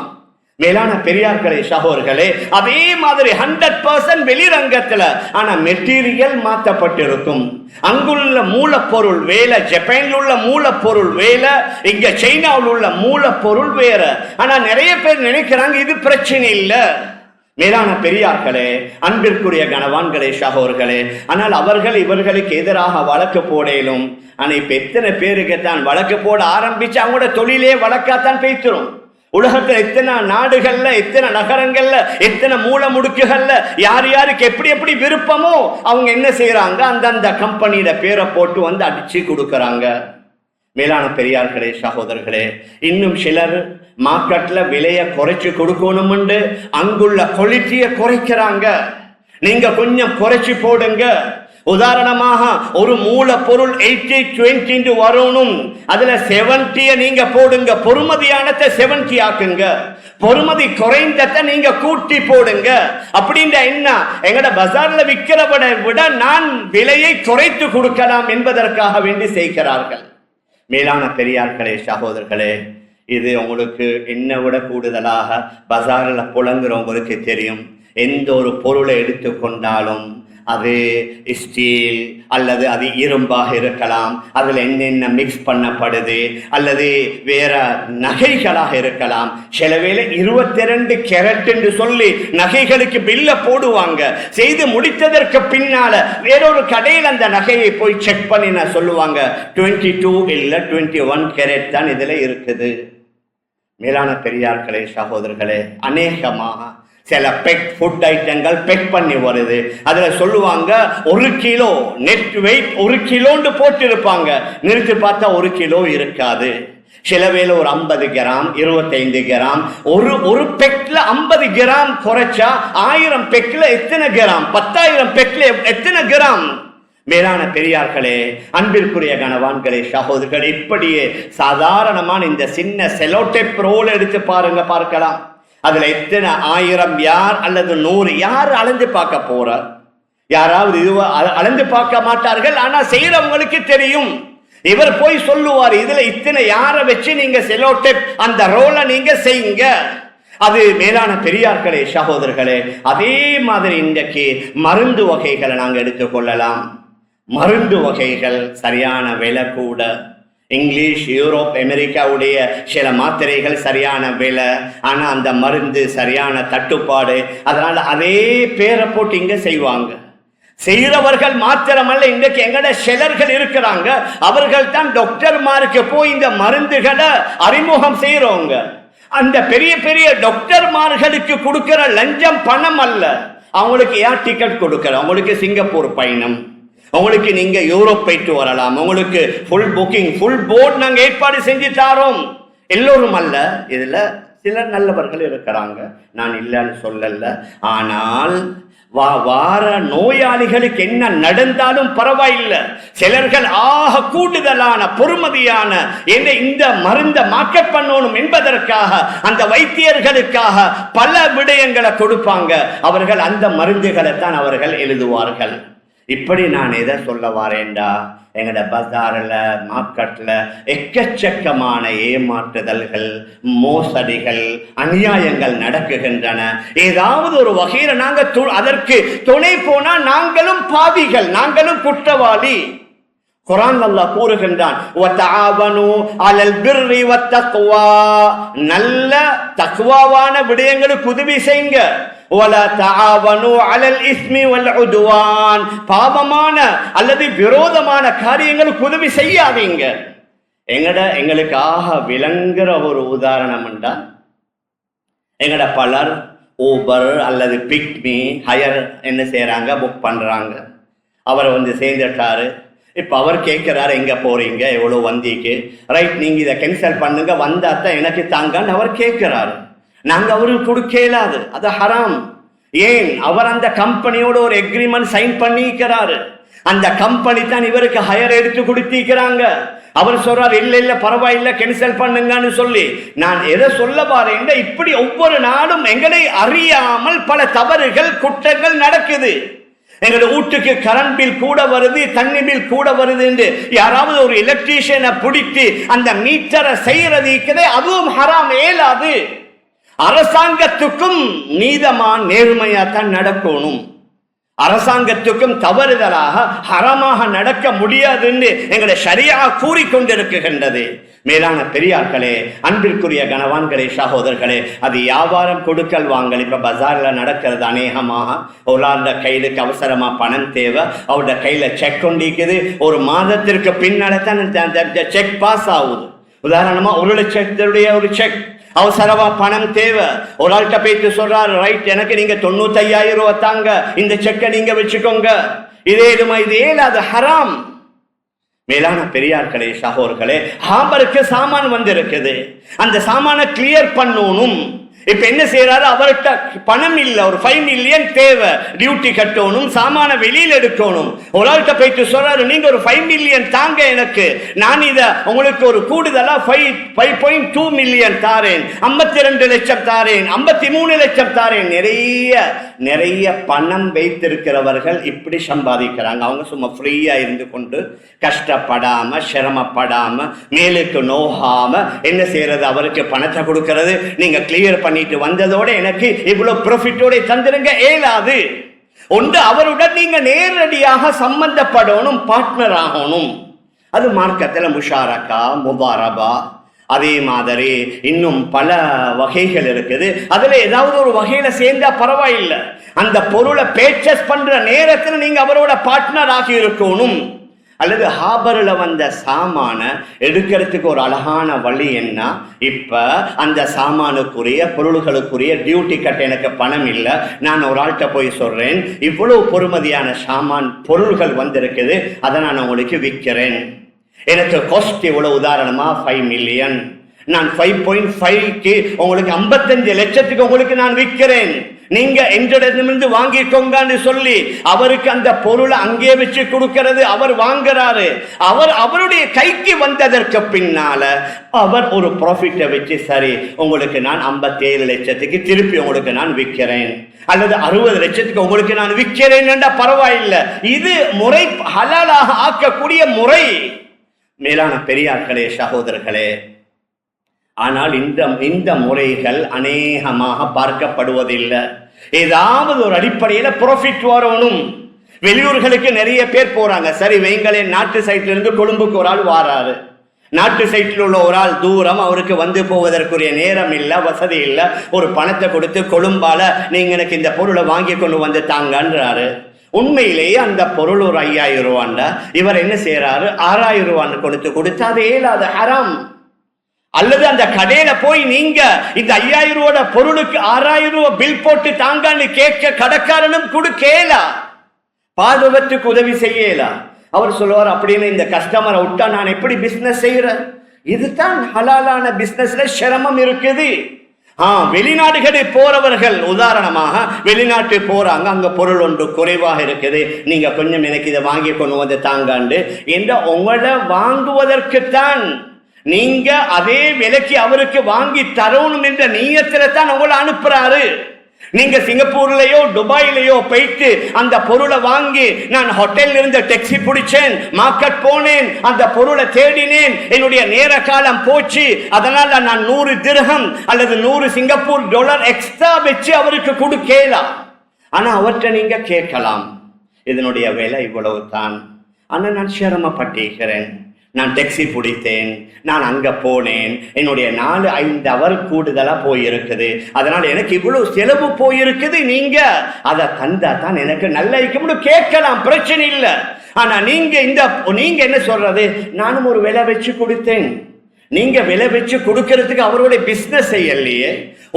மேலான பெரியார்களே சகோதரர்களே, அதே மாதிரி 100% வெளிரங்கத்துல ஆனா மெட்டீரியல் மாற்றப்பட்டிருக்கும். அங்குள்ள மூலப்பொருள் வேலை, ஜப்பான்ல உள்ள மூலப்பொருள் வேலை, இங்க சைனாவில் உள்ள மூலப்பொருள் வேற. ஆனா நிறைய பேர் நினைக்கிறாங்க இது பிரச்சனை இல்லை. மேலான பெரியார்களே, அன்பிற்குரிய கணவான்களே சகோதரர்களே, ஆனால் அவர்கள் இவர்களுக்கு எதிராக வழக்கு போடலும். ஆனா இப்ப எத்தனை பேருக்கு தான் வழக்கு போட ஆரம்பிச்சு அவங்களோட தொழிலே வழக்காத்தான் பேய்த்திரும். உலகத்துல எத்தனை நாடுகள்ல, எத்தனை நகரங்கள்ல, எத்தனை மூல முடுக்குகள்ல யார் யாருக்கு எப்படி எப்படி விருப்பமோ அவங்க என்ன செய்யறாங்க, அந்தந்த கம்பெனியில பேரை போட்டு வந்து அடிச்சு கொடுக்கறாங்க. மேலான பெரியார்களே சகோதரர்களே, இன்னும் சிலர் மார்க்கெட்ல விலையை குறைச்சு கொடுக்கணும்னு அங்குள்ள குவாலிட்டியை குறைக்கிறாங்க. நீங்க கொஞ்சம் குறைச்சு போடுங்க. உதாரணமாக ஒரு மூலப்பொருள் 80-20 வரணும், அதுல 70 நீங்க போடுங்க, பொறுமதியானத்தை 70 ஆக்குங்க, பொறுமதி குறைந்ததை நீங்க கூட்டி போடுங்க. அப்படின்ற என்ன, எங்கட பஜார்ல விற்கிறவனை விட நான் விலையை குறைத்து கொடுக்கலாம் என்பதற்காக வேண்டி செய்கிறார்கள். மேலான பெரியார்களே சகோதரர்களே, இது உங்களுக்கு என்ன விட கூடுதலாக பஜாரில் புலங்குறவங்களுக்கு தெரியும். எந்த ஒரு பொருளை எடுத்துக்கொண்டாலும் அது ஸ்டீல் அல்லது அது இரும்பாக இருக்கலாம், அதில் என்னென்ன மிக்ஸ் பண்ணப்படுது, அல்லது வேற நகைகளாக இருக்கலாம். சில வேளை 22 கேரட் என்று சொல்லி நகைகளுக்கு பில்ல போடுவாங்க. செய்து முடித்ததற்கு பின்னால வேறொரு கடையில் அந்த நகையை போய் செக் பண்ணி சொல்லுவாங்க 22 இல்லை 21 கேரட் தான் இதுல இருக்குது. மேலான பெரியார்களே சகோதரர்களே, அநேகமாக சில பெக் ஃபுட் ஐட்டங்கள் பெக் பண்ணி வருது. அதுல சொல்லுவாங்க 1 கிலோ நெட் வெயிட் 1 கிலோன்னு போட்டு இருப்பாங்க. நிறுத்தி பார்த்தா 1 கிலோ இருக்காது. சில வேளை ஒரு 50 கிராம் 25 கிராம், ஒரு பெக்ல 50 கிராம் குறைச்சா 1000 பெக்ல எத்தனை கிராம், 10,000 பெக்ல எத்தனை கிராம். மேலான பெரியார்களே, அன்பிற்குரிய கணவான்களே சகோதரர்கள், இப்படியே சாதாரணமான இந்த சின்ன செலோடேப் ரோல் எடுத்து பாருங்க, பார்க்கலாம். அதுல எத்தனை 1000 யார் அல்லது 100 யார் அளந்து பார்க்க போறார்? யாராவது இதுவா அளந்து பார்க்க மாட்டார்கள். ஆனா செய்யறவங்களுக்கு தெரியும். இவர் போய் சொல்லுவார், இதுல இத்தனை யாரை வச்சு நீங்க செலோடேப் அந்த ரோலை நீங்க செய்யுங்க. அது மேலான பெரியார்களே சகோதரர்களே, அதே மாதிரி இன்றைக்கு மருந்து வகைகளை நாங்க எடுத்துக்கொள்ளலாம். மருந்து வகைகள் சரியான விலை கூட. இங்கிலீஷ், யூரோப், அமெரிக்காவுடைய சில மாத்திரைகள் சரியான விலை, ஆனா அந்த மருந்து சரியான தட்டுப்பாடு. அதனால அதே பேரை போட்டு இங்க செய்வாங்க. செய்கிறவர்கள் மாத்திரமல்ல, இன்றைக்கு எங்கட சிலர்கள் இருக்கிறாங்க, அவர்கள் தான் டாக்டர்மாருக்கு போய் இந்த மருந்துகளை அறிமுகம் செய்யறவங்க. அந்த பெரிய பெரிய டாக்டர்மார்களுக்கு கொடுக்கிற லஞ்சம் பணம் அல்ல, அவங்களுக்கு ஏர் டிக்கெட் கொடுக்கிற, அவங்களுக்கு சிங்கப்பூர் பயணம், உங்களுக்கு நீங்க யூரோப் போயிட்டு வரலாம், உங்களுக்கு ஃபுல் புக்கிங் ஃபுல் போர்ட் நாங்க ஏற்பாடு செஞ்சு தாரோம். எல்லோரும் அல்ல, இதுல சிலர் நல்லவர்கள் இருக்கிறாங்க, நான் இல்லைன்னு சொல்லல. ஆனால் வார நோயாளிகளுக்கு என்ன நடந்தாலும் பரவாயில்லை, சிலர்கள் ஆக கூடுதலான பொறுமதியான இந்த மருந்தை மார்க்கெட் பண்ணணும் என்பதற்காக அந்த வைத்தியர்களுக்காக பல விடயங்களை கொடுப்பாங்க. அவர்கள் அந்த மருந்துகளை தான் அவர்கள் எழுதுவார்கள். இப்படி நான் எதை சொல்ல வரேன்டா, எங்கட பஜாரில் மார்க்கெட்டில் எக்கச்சக்கமான ஏமாற்றுதல்கள், மோசடிகள், அநியாயங்கள் நடக்குகின்றன. ஏதாவது ஒரு வகையில் நாங்கள் அதற்கு துணை போனா நாங்களும் பாவிகள், நாங்களும் குற்றவாளி. குர்ஆன் அல்லாஹ் கூறுகின்றான், வதஆவனு அலல் பிர்ரி வத்தக்வா, நல்ல தக்வாவான விடயங்களுக்கு உதவி செய்யுங்க. வலா தஆவனு அலல் இஸ்மி வல் உத்வான், பாவமான அல்லது விரோதமான காரியங்களுக்கு உதவி செய்யாதீங்க. எங்களுக்கு ஆக விளங்குற ஒரு உதாரணம் உண்டா, எங்கட பலர் ஊபர் அல்லது பிக்மி ஹயர் என்ன செய்யறாங்க, புக் பண்றாங்க. அவரை வந்து சேர்ந்துட்டாரு. இப்போ அவர் கேட்கிறாரு, எங்க போறீங்க, எவ்வளோ வந்தீங்க, ரைட் நீங்க இதை கேன்சல் பண்ணுங்க, வந்தாத்தான் எனக்கு தாங்கன்னு அவர் கேட்கிறாரு. நாங்க அவருக்கு கொடுக்க இயலாது, அது ஹராம். ஏன்? அவர் அந்த கம்பெனியோட ஒரு எக்ரிமெண்ட் சைன் பண்ணிக்கிறாரு. அந்த கம்பெனி தான் இவருக்கு ஹயர் எடுத்து கொடுத்திருக்கிறாங்க. அவர் சொல்றாரு, இல்ல இல்ல பரவாயில்ல கேன்சல் பண்ணுங்கன்னு சொல்லி. நான் எதை சொல்ல பாருங்க, இப்படி ஒவ்வொரு நாளும் எங்களை அறியாமல் பல தவறுகள் குற்றங்கள் நடக்குது. எங்களோட வீட்டுக்கு கரண்ட் பில் கூட வருது, தண்ணி பில் கூட வருது என்று யாராவது ஒரு எலக்ட்ரீஷியனை பிடித்து அந்த மீட்டரை செய்யறது அதுவும் ஹராம், ஏலாது. அரசாங்கத்துக்கும் நீதமா நேர்மையா தான் நடக்கணும். அரசாங்கத்துக்கும் தவறுதலாக ஹரமாக நடக்க முடியாதுன்னு எங்களை ஷரியா கூறிக்கொண்டிருக்கின்றது. மேலான பெரியார்களே, அன்பிற்குரிய கணவான்களே, சகோதரர்களே, அது வியாபாரம் கொடுக்கல் வாங்கல். இப்ப பஜார்ல நடக்கிறது அநேகமாக ஒரு ஆளுடைய கையிலுக்கு அவசரமா பணம் தேவை, அவருடைய கையில செக் கொண்டிருக்குது. ஒரு மாதத்திற்கு பின்னால்தான் செக் பாஸ் ஆகுது. உதாரணமா 1 லட்சத்துடைய ஒரு செக், அவசரமா பணம் தேவை. ஒரு ஆள்கிட்ட போயிட்டு சொல்றாரு, ரைட், எனக்கு நீங்க 95,000 ரூபாய் தாங்க, இந்த செக்கை நீங்க வச்சுக்கோங்க. இது ஏலாது, ஹராம். மேலான பெரியார்களே, சகோதரர்களே, ஹாபருக்கு சாமான் வந்திருக்குது, அந்த சாமானை கிளியர் பண்ணணும். இப்ப என்ன செய்யறாரு, அவர்கிட்ட பணம் இல்ல, ஒரு 5 மில்லியன் தேவை, டியூட்டி கட்டணும், சாமான வெளியில் எடுக்கணும். ஒரு ஆள்கிட்ட போயிட்டு சொல்றாரு, நீங்க ஒரு 5 மில்லியன் தாங்க, எனக்கு நான் இத உங்களுக்கு ஒரு கூடுதலா 5.2 மில்லியன் தாரேன், 52 லட்சம் தாரேன், 53 லட்சம் தாரேன். நிறைய பணம் வைத்திருக்கிறவர்கள் இப்படி சம்பாதிக்கிறாங்க. அவங்க சும்மா ஃப்ரீயா இருந்து கொண்டு கஷ்டப்படாம சிரமப்படாம மேலுக்கு நோகாம என்ன செய்யறது, அவருக்கு பணத்தை கொடுக்கிறது, நீங்க கிளியர் பண்ணிட்டு வந்ததோட எனக்கு இவ்வளவு ப்ராஃபிட்டோட தந்துருங்க, ஏலாது. ஒன்று, அவருடன் நீங்க நேரடியாக சம்பந்தப்படணும், பார்ட்னர் ஆகணும். அது மார்க்கத்தில் முஷாரக்கா, முபாரபா, அதே மாதிரி இன்னும் பல வகைகள் இருக்குது. அதுல ஏதாவது ஒரு வகையில சேர்ந்தா பரவாயில்லை. அந்த பொருளை பர்ச்சேஸ் பண்ற நேரத்தில் நீங்க அவரோட பார்ட்னர் ஆகி இருக்கணும். அல்லது ஹாபரில் வந்த சாமான எடுக்கிறதுக்கு ஒரு அழகான வழி என்ன, இப்ப அந்த சாமானுக்குரிய பொருள்களுக்குரிய டியூட்டி கட்ட எனக்கு பணம் இல்லை, நான் ஒரு ஆள்கிட்ட போய் சொல்றேன், இவ்வளவு பொறுமதியான சாமான் பொருள்கள் வந்திருக்குது, அதை நான் உங்களுக்கு விற்கிறேன், எனக்கு காஸ்ட் இவ்வளவு, உதாரணமா 5 மில்லியன், நான் 5.5க்கு உங்களுக்கு 55 லட்சத்துக்கு உங்களுக்கு நான் விற்கிறேன், நீங்க எங்களிடமிருந்து வாங்கிக்கோங்கன்னு சொல்லி அவருக்கு அந்த பொருளை அங்கே வச்சு கொடுக்கிறது. அவர் வாங்குறாரு, அவருடைய கைக்கு வந்ததற்கு பின்னால அவர் ஒரு ப்ராஃபிட்டை வச்சு, சரி உங்களுக்கு நான் 57 லட்சத்துக்கு திருப்பி உங்களுக்கு நான் விற்கிறேன், அல்லது 60 லட்சத்துக்கு உங்களுக்கு நான் விற்கிறேன் என்றா பரவாயில்லை. இது முறை, ஹலாலாக ஆக்கக்கூடிய முறை. மேலான பெரியார்களே, சகோதரர்களே, ஆனால் இந்த முறைகள் அநேகமாக பார்க்கப்படுவதில்லை. ஏதாவது ஒரு அடிப்படையில ப்ராஃபிட் வரணும். வெளியூர்களுக்கு நிறைய பேர் போறாங்க, சரி வைங்களே, நாட்டு சைட்ல இருந்து கொழும்புக்கு ஒரு ஆள் வாராரு, நாட்டு சைட்டில் உள்ள ஒரு ஆள் தூரம், அவருக்கு வந்து போவதற்குரிய நேரம் இல்லை, வசதி இல்லை, ஒரு பணத்தை கொடுத்து கொழும்பால நீங்க எனக்கு இந்த பொருளை வாங்கி கொண்டு வந்து தாங்கன்றாரு. உண்மையிலேயே அந்த பொருள் ஒரு 5,000 ரூபாண்டா, இவர் என்ன செய்யறாரு, 6,000 ரூபான்னு கொடுத்து அது ஏலாது, ஹராம். அல்லது அந்த கடையில போய் நீங்க இந்த 5,000 ரூபாய் பொருளுக்கு 6,000 ரூபாய் பில் போட்டு தாங்கன்னு கேட்க கடைக்காரனும் கொடுக்கலா, பாதுகாத்துக்கு உதவி செய்யலா. அவர் சொல்லுவார், அப்படின்னு இந்த கஸ்டமரை விட்டா நான் எப்படி பிசினஸ் செய்யறேன்? இதுதான் ஹலாலான பிசினஸ்ல சிரமம் இருக்குது. வெளிநாடுகளில் போறவர்கள், உதாரணமாக வெளிநாட்டு போறாங்க, அங்க பொருள் ஒன்று குறைவாக இருக்குது, நீங்க கொஞ்சம் எனக்கு இதை வாங்கி கொண்டு வந்து தாங்காண்டு என்ற உங்களை வாங்குவதற்குத்தான், நீங்க அதே விலைக்கு அவருக்கு வாங்கி தரணும் என்ற நீயத்துல தான் உங்களை அனுப்புறாரு. நீங்க சிங்கப்பூர்லயோ துபாயிலையோ போயிட்டு அந்த பொருளை வாங்கி, நான் ஹோட்டல்ல இருந்து டாக்ஸி பிடிச்சேன், மார்க்கெட் போனேன், அந்த பொருளை தேடினேன், என்னுடைய நேர காலம் போச்சு, அதனால நான் 100 திர்ஹம் அல்லது 100 சிங்கப்பூர் டாலர் எக்ஸ்ட்ரா வச்சு அவருக்கு கொடுக்கலாம். ஆனா அவர்கிட்ட நீங்க கேட்கலாம், இதனுடைய விலை இவ்வளவு தான், ஆனா நான் சிரமப்பட்டிருக்கிறேன், நான் டாக்ஸி பிடித்தேன், நான் அங்க போனேன், என்னுடைய 4-5 அவர் கூடுதலா போயிருக்குது, அதனால எனக்கு இவ்வளவு செலவு போயிருக்குது, நீங்க அதை தந்தா தான் எனக்கு நல்ல வைக்க கேட்கலாம், பிரச்சனை இல்லை. ஆனா நீங்க என்ன சொல்றது, நானும் ஒரு விலை வச்சு கொடுத்தேன், நீங்க விலை வச்சு கொடுக்கறதுக்கு அவருடைய பிசினஸ் செய்யலையே,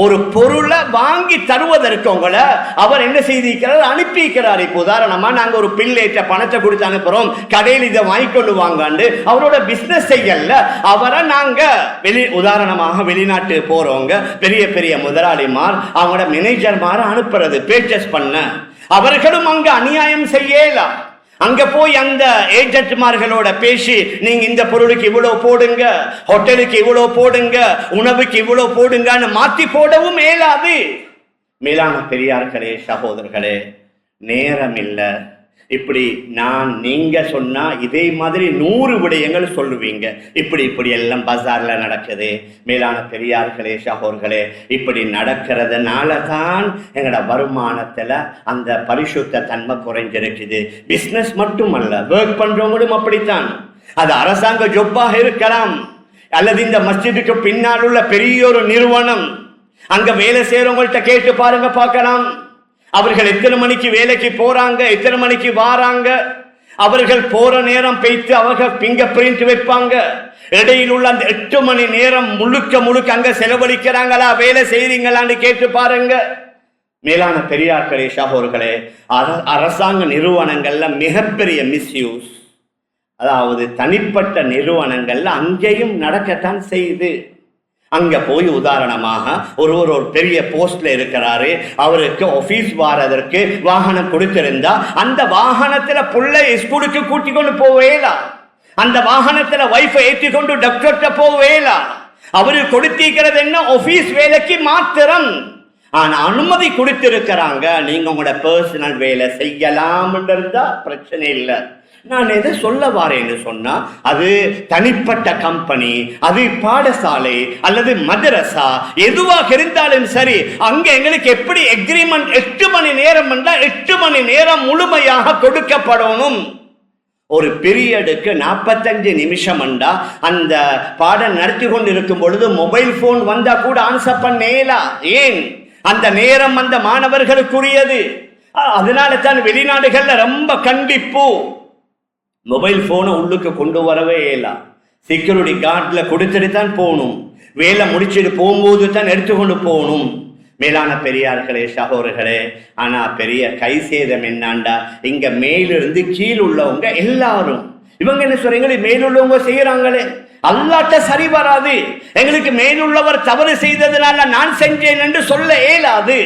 ஒரு பொருளை வாங்கி தருவதற்கு உங்களை அவர் என்ன செய்திருக்கிறார், அனுப்பிக்கிறார். இப்போ உதாரணமா நாங்க ஒரு பிள்ளைகிட்ட பணத்தை கொடுத்து அனுப்புறோம், கடையில் இதை வாங்கிக்கொண்டு வாங்காண்டு அவரோட பிசினஸ் செய்யல, அவரை நாங்க உதாரணமாக வெளிநாட்டு போறவங்க பெரிய பெரிய முதலாளிமார் அவங்களோட மேனேஜர்மார அனுப்புறது பர்ச்சேஸ் பண்ண, அவர்களும் அங்க அநியாயம் செய்யலாம். அங்க போய் அந்த ஏஜென்ட்மார்களோட பேசி, நீங்க இந்த பொருளுக்கு இவ்வளவு போடுங்க, ஹோட்டலுக்கு இவ்வளவு போடுங்க, உணவுக்கு இவ்வளவு போடுங்கன்னு மாத்தி போடவும் மேலாது. மேலான பெரியார்களே, சகோதரர்களே, நேரம் இல்லை, இப்படி நீங்க சொன்னா இதே மாதிரி 100 விடயங்கள் சொல்லுவீங்க. இப்படி எல்லாம் பஜார்ல நடக்குது. மேலான பெரியார்களே, சகோர்களே, இப்படி நடக்கிறதுனால தான் எங்களோட வருமானத்துல அந்த பரிசுத்த தன்மை குறைஞ்சிருக்குது. பிசினஸ் மட்டுமல்ல, ஒர்க் பண்றவங்களும் அப்படித்தான். அது அரசாங்க ஜொப்பாக இருக்கலாம், அல்லது இந்த மஸ்ஜிதுக்கு பின்னால் உள்ள பெரிய ஒரு நிறுவனம். அங்க வேலை செய்யறவங்கள்ட்ட கேட்டு பாருங்க, பார்க்கலாம். அவர்கள் எத்தனை மணிக்கு வேலைக்கு போறாங்க, எத்தனை மணிக்கு வாராங்க. அவர்கள் போற நேரம் பேய்த்து அவர்கள் பிங்கர் பிரிண்ட் வைப்பாங்க. இடையில் உள்ள அந்த 8 மணி நேரம் முழுக்க அங்க செலவழிக்கிறாங்களா, வேலை செய்றீங்களான்னு கேட்டு பாருங்க. மேலான பெரியார்களே, சகோதரர்களே, அரசாங்க நிறுவனங்கள்ல மிகப்பெரிய மிஸ்யூஸ், அதாவது தனிப்பட்ட நிறுவனங்கள்ல அங்கேயும் நடக்கத்தான் செய்யுது. அங்க போய் உதாரணமாக ஒரு பெரிய போஸ்ட்ல இருக்கிறாரு, அவருக்கு ஆபீஸ் வாரதற்கு வாகனம் கொடுத்திருந்தா அந்த வாகனத்துல புள்ளை ஸ்கூலுக்கு கூட்டி கொண்டு போவேலா, அந்த வாகனத்துல வைஃபை ஏற்றி கொண்டு டாக்டர்கிட்ட போவேலா. அவரு கொடுத்திருக்கிறது என்ன, ஆபீஸ் வேலைக்கு மாத்திரம். ஆனா அனுமதி கொடுத்திருக்கிறாங்க, நீங்க உங்களோட பர்சனல் வேலை செய்யலாம் இருந்தா பிரச்சனை இல்லை. நான் எதை சொல்ல வாரேன்னு சொன்னா, அது தனிப்பட்ட கம்பெனி, அது பாடசாலை அல்லது மதரசா, எதுவாக இருந்தாலும் சரி, அங்க எங்களுக்கு எப்படி எக்ரிமெண்ட் 8 மணி நேரம் 8 மணி நேரம் முழுமையாக கொடுக்கப்படணும். ஒரு பீரியடுக்கு 45 நிமிஷம் அந்த பாடம் நடத்தி கொண்டு இருக்கும் பொழுது மொபைல் போன் வந்தா கூட ஆன்சர் பண்ணேலா. ஏன்? அந்த நேரம் அந்த மாணவர்களுக்குரியது. அதனால தான் வெளிநாடுகள்ல ரொம்ப கண்டிப்பு, மொபைல் போனை உள்ளுக்கு கொண்டு வரவே இல்லை. செக்யூரிட்டி கார்டுல கொடுத்துட்டு தான் போகணும், வேலை முடிச்சுட்டு போகும்போது தான் எடுத்துக்கொண்டு போகணும். மேலான பெரியார்களே, சகோதரர்களே, ஆனா பெரிய கை சேதம் என்னாண்டா, இங்க மேலிருந்து கீழ் உள்ளவங்க எல்லாரும் இவங்க என்ன சொல்றீங்க, மேலுள்ளவங்க செய்யறாங்களே, அல்லாட்ட சரி வராது. எங்களுக்கு மேலுள்ளவர் தவறு செய்ததுனால நான் செஞ்சேன் என்று சொல்ல இயலாது.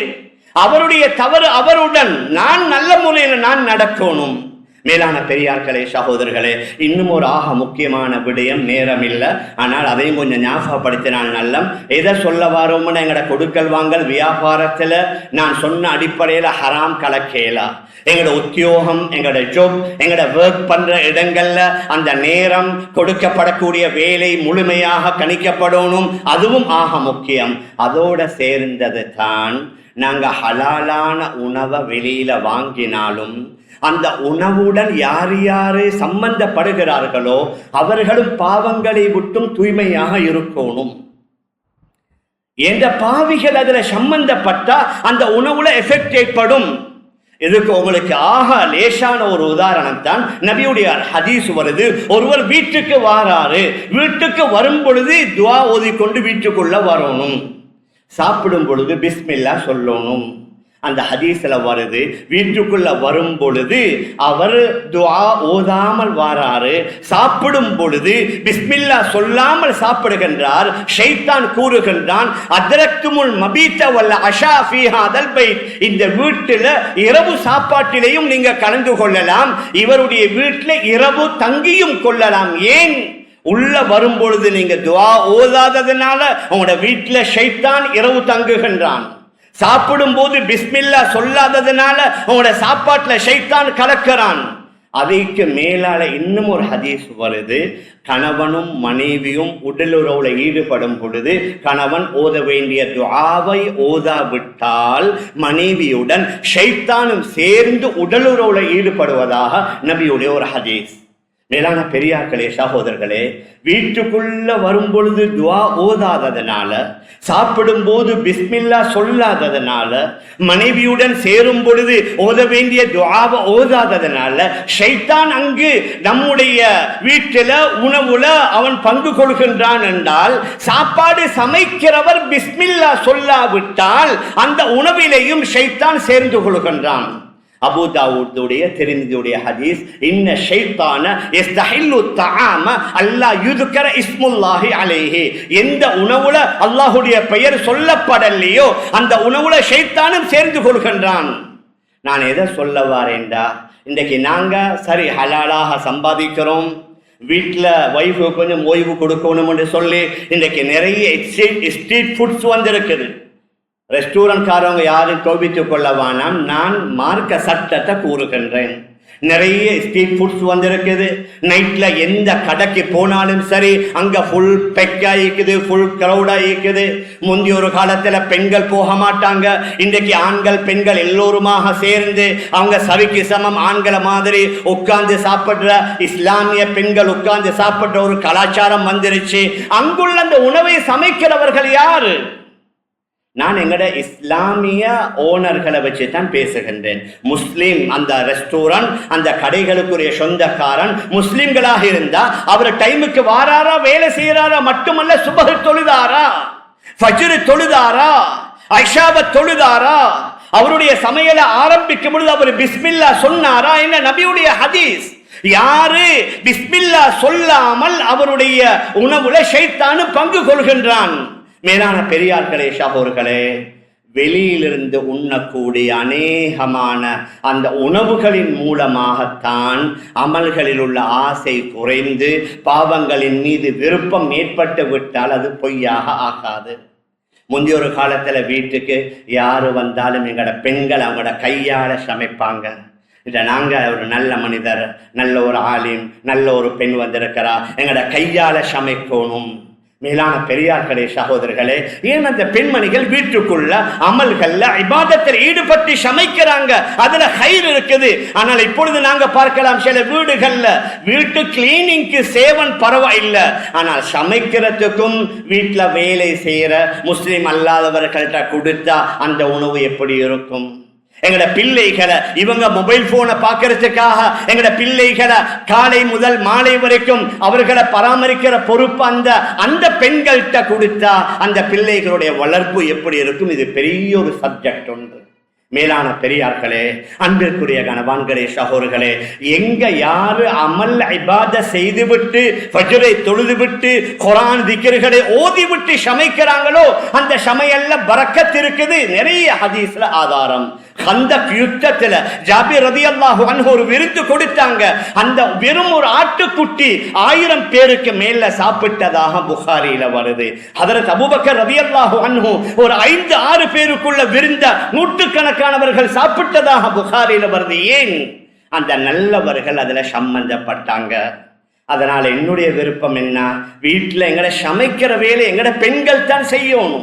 அவருடைய தவறு அவருடன், நான் நல்ல முறையில் நான் நடக்கணும். மேலான பெரியார்களே, சகோதரர்களே, இன்னும் ஒரு முக்கியமான விடயம், நேரம் இல்லை, ஆனால் அதையும் கொஞ்சம் ஞாபகப்படுத்தினால் நல்லம். எதை சொல்ல வரோம்னு எங்கட கொடுக்கல் வாங்கல் வியாபாரத்துல நான் சொன்ன அடிப்படையில ஹராம் கலக்கேலா. எங்களோட உத்தியோகம், எங்களோட ஜாப், எங்களோட ஒர்க் பண்ற இடங்கள்ல அந்த நேரம் கொடுக்கப்படக்கூடிய வேலை முழுமையாக கணிக்கப்படணும், அதுவும் முக்கியம். அதோட சேர்ந்தது தான் நாங்க ஹலாலான உணவை வெளியில வாங்கினாலும் அந்த உணவுடன் யாரு சம்பந்தப்படுகிறார்களோ அவர்களும் பாவங்களை விட்டும் தூய்மையாக இருக்கணும். எந்த பாவிகள் அதுல சம்பந்தப்பட்டா அந்த உணவுல எஃபெக்ட் ஏற்படும். இதுக்கு உங்களுக்கு லேசான ஒரு உதாரணம் தான் நபியுடைய ஹதீஸ் வருது. ஒருவர் வீட்டுக்கு வாராரு, வீட்டுக்கு வரும் பொழுது துஆ ஓதிக்கொண்டு வீட்டுக்குள்ள வரணும், சாப்பிடும் பொழுது பிஸ்மில்லா சொல்லணும். அந்த ஹதீஸ்ல வருது, வீட்டுக்குள்ள வரும் பொழுது அவர் துஆ ஓதாமல் வாராரு, சாப்பிடும் பொழுது பிஸ்மில்லா சொல்லாமல் சாப்பிடுகின்றார். ஷைத்தான் கூறுகின்றான், அத்ரக்துமுல் மபீத வல் அஷா ஃபீ ஹாதல் பைத், இந்த வீட்டில் இரவு சாப்பாட்டிலையும் நீங்க கலந்து கொள்ளலாம், இவருடைய வீட்டில் இரவு தங்கியும் கொள்ளலாம். ஏன்? உள்ள வரும் பொழுது நீங்க துஆ ஓதாததுனால உங்களோட வீட்டில் ஷைத்தான் இரவு தங்குகின்றான். சாப்பிடும் போது பிஸ்மில்லா சொல்லாததுனால உங்களோட சாப்பாட்டுல ஷைத்தான் கலக்கிறான். அதைக்கு மேலால இன்னும் ஒரு ஹதீஸ் வருது, கணவனும் மனைவியும் உடலுறவுல ஈடுபடும் பொழுது கணவன் ஓத வேண்டிய துஆவை ஓதாவிட்டால் மனைவியுடன் ஷைத்தானும் சேர்ந்து உடலுறவுல ஈடுபடுவதாக நபியுடைய ஒரு ஹதீஸ். மேலான பெரியார்களே, சகோதரர்களே, வீட்டுக்குள்ள வரும் பொழுது துஆ ஓதாததுனால, சாப்பிடும் போது பிஸ்மில்லா சொல்லாததுனால, மனைவியுடன் சேரும் பொழுது ஓத வேண்டிய துஆவை ஓதாததுனால ஷைத்தான் அங்கு நம்முடைய வீட்டில உணவுல அவன் பங்கு கொள்கின்றான் என்றால், சாப்பாடு சமைக்கிறவர் பிஸ்மில்லா சொல்லாவிட்டால் அந்த உணவிலையும் ஷைத்தான் சேர்ந்து கொள்கின்றான். அபூ தாவூதுடைய திர்மிதியுடைய ஹதீஸ், இன்ன ஷைத்தான யஸ்தஹில்லு தஆம அல்லா யுذكر இஸ்முல்லாஹி அலைஹி, எந்த உணவுல அல்லாஹ்வுடைய பெயர் சொல்லப்படலையோ அந்த உணவுல ஷைத்தானும் சேர்ந்து கொள்கின்றான். நான் எதை சொல்ல வாரேன்டா, இன்றைக்கு நாங்க சரி ஹலாலாக சம்பாதிக்கிறோம், வீட்டில் வைஃபு கொஞ்சம் ஓய்வு கொடுக்கணும் என்று சொல்லி இன்றைக்கு நிறைய ஸ்ட்ரீட் ஃபுட்ஸ் வந்திருக்குது. ரெஸ்டாரண்ட்காரவங்க யாரும் கோபித்துக் கொள்ள வேணாம், நான் மார்க்க சட்டத்தை கூறுகின்றேன். நிறைய ஸ்ட்ரீட் ஃபுட்ஸ் வந்திருக்குது. நைட்ல எந்த கடைக்கு போனாலும் சரி அங்க ஃபுல் பெக்கா இருக்குது, ஃபுல் கிரௌடா இருக்குது. முந்தைய ஒரு காலத்துல பெண்கள் போக மாட்டாங்க. இன்றைக்கு ஆண்கள் பெண்கள் எல்லோருமாக சேர்ந்து அவங்க சரிக்கு சமம் ஆண்களை மாதிரி உட்கார்ந்து சாப்பிடுற, இஸ்லாமிய பெண்கள் உட்கார்ந்து சாப்பிடுற ஒரு கலாச்சாரம் வந்துருச்சு. அங்குள்ள அந்த உணவை சமைக்கிறவர்கள் யாரு? நான் எங்கட இஸ்லாமிய ஓனர்களை வச்சு தான் பேசுகின்றேன். முஸ்லிம் அந்த ரெஸ்டாரண்ட் அந்த கடைகளுக்குரிய சொந்தக்காரன் முஸ்லிம்களாக இருந்தா அவர் டைமுக்கு வாராரா, வேலை செய்யறாரா, மட்டுமல்ல சுபஹ் தொழுதாரா, ஃபஜ்ர் தொழுதாரா, ஐஷாவை தொழுதாரா, அவருடைய சமையலை ஆரம்பிக்கும் பொழுது அவர் பிஸ்மில்லா சொன்னாரா? என்ன நபியுடைய ஹதீஸ். யாரு பிஸ்மில்லா சொல்லாமல் அவருடைய உணவுல ஷைத்தானு பங்கு கொள்கின்றான். மேலான பெரியார்களே, சகோதரர்களே, வெளியிலிருந்து உண்ணக்கூடிய அநேகமான அந்த உணவுகளின் மூலமாகத்தான் அமல்களில் உள்ள ஆசை குறைந்து பாவங்களின் மீது விருப்பம் ஏற்பட்டு விட்டால் அது பொய்யாக ஆகாது. முந்தைய ஒரு காலத்துல வீட்டுக்கு யாரு வந்தாலும் எங்களோட பெண்கள் அவங்களோட கையால சமைப்பாங்க. இதை நாங்க ஒரு நல்ல மனிதர், நல்ல ஒரு ஆலிம், நல்ல ஒரு பெண் வந்திருக்கிறா, எங்களோட கையால சமைக்கணும். மேலான பெரியார்களே, சகோதரர்களே, ஏன் அந்த பெண்மணிகள் வீட்டுக்குள்ள அமல்கள்ல இபாதத்தில் ஈடுபட்டு சமைக்கிறாங்க, அதுல ஹைர் இருக்குது. ஆனால் இப்பொழுது நாங்க பார்க்கலாம் சில வீடுகள்ல வீட்டு கிளீனிங்க்கு சேவன் பரவாயில்லை, ஆனால் சமைக்கிறதுக்கும் வீட்டுல வேலை செய்யற முஸ்லிம் அல்லாதவர்கள்ட்ட கொடுத்தா அந்த உணவு எப்படி இருக்கும்? எங்கட பிள்ளைகளை இவங்க மொபைல் போனை பார்க்கறதுக்காக எங்கட பிள்ளைகளை காலை முதல் மாலை வரைக்கும் அவர்களை பராமரிக்கிற பொறுப்பு அந்த பெண்கள்கிட்ட கொடுத்தா அந்த பிள்ளைகளுடைய வளர்ப்பு எப்படி இருக்கும்? இது பெரிய ஒரு சப்ஜெக்ட் ஒன்று. மேலான பெரியார்களே, அன்பிற்குரிய கணவான்களே, சகோதரர்களே, எங்க யாரு அமல் இபாத செய்துவிட்டு ஃபஜ்ரை தொழுதுவிட்டு குர்ஆன் திக்ர்களை ஓதிவிட்டு சமைக்கிறாங்களோ அந்த சமையல்ல பரக்கத் இருக்குது. நிறைய ஹதீஸ்ல ஆதாரம். கந்தக் யுத்தத்துல ஜாபிர் ரலியல்லாஹு அன்ஹு ஒரு விருந்து கொடுத்தாங்க. அந்த வெறும் ஒரு ஆட்டுக்குட்டி 1000 பேருக்கு மேல சாப்பிட்டதாக புகாரியில வருது. ஹதரத் அபூபக்கர் ரலியல்லாஹு அன்ஹு ஒரு 5-6 பேருக்குள்ள விருந்த நூற்றுக்கணக்கானவர்கள் சாப்பிட்டதாக புகாரியில வருது. ஏன்? அந்த நல்லவர்கள் அதுல சம்பந்தப்பட்டாங்க. அதனால என்னுடைய விருப்பம் என்ன? வீட்டுல எங்கட சமைக்கிற வேலை எங்கட பெண்கள் தான் செய்யணும்.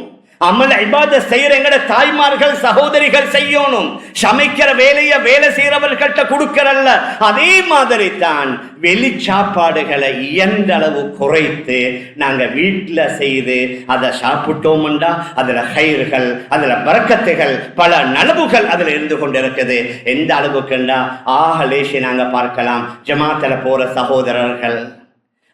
அமல் இபாதத் செய்யற எங்கட தாய்மார்கள் சகோதரிகள் செய்யணும். சமைக்கிற வேலையை வேலை செய்யறவர்கள்ட்ட கொடுக்கறல்ல. அதே மாதிரி தான் வெளி சாப்பாடுகளை இயன்ற அளவு குறைத்து நாங்க வீட்டுல செய்து அதை சாப்பிட்டோம்டா அதுல ஹைர்கள், அதுல பரக்கத்துகள், பல நலவுகள் அதுல இருந்து கொண்டிருக்குது. எந்த அளவுக்குண்டா லேசி நாங்க பார்க்கலாம். ஜமாத்துல போற சகோதரர்கள்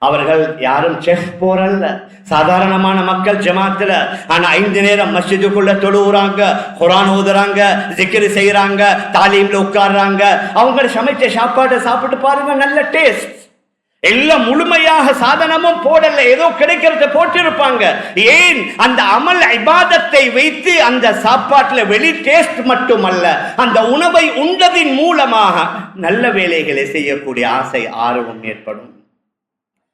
அவர்கள் யாரும் செஃப் போறல்ல, சாதாரணமான மக்கள் ஜமாத்துல. ஆனா 5 நேரம் மஸ்ஜிதுக்குள்ள தொழுகிறாங்க, குர்ஆன் ஓதுறாங்க, ஜிக்ர் செய்யறாங்க, தாலீம்ல உட்கார்றாங்க. அவங்க சமைச்ச சாப்பாட்டை சாப்பிட்டு பாருங்க, நல்ல டேஸ்ட். எல்லாம் முழுமையாக சாதனமும் போடல, ஏதோ கிடைக்கிறத போட்டிருப்பாங்க. ஏன்? அந்த அமல் இபாதத்தை வைத்து அந்த சாப்பாட்டுல வெளி டேஸ்ட் மட்டுமல்ல, அந்த உணவை உண்டதின் மூலமாக நல்ல வேலைகளை செய்யக்கூடிய ஆசை ஆர்வம் ஏற்படும்.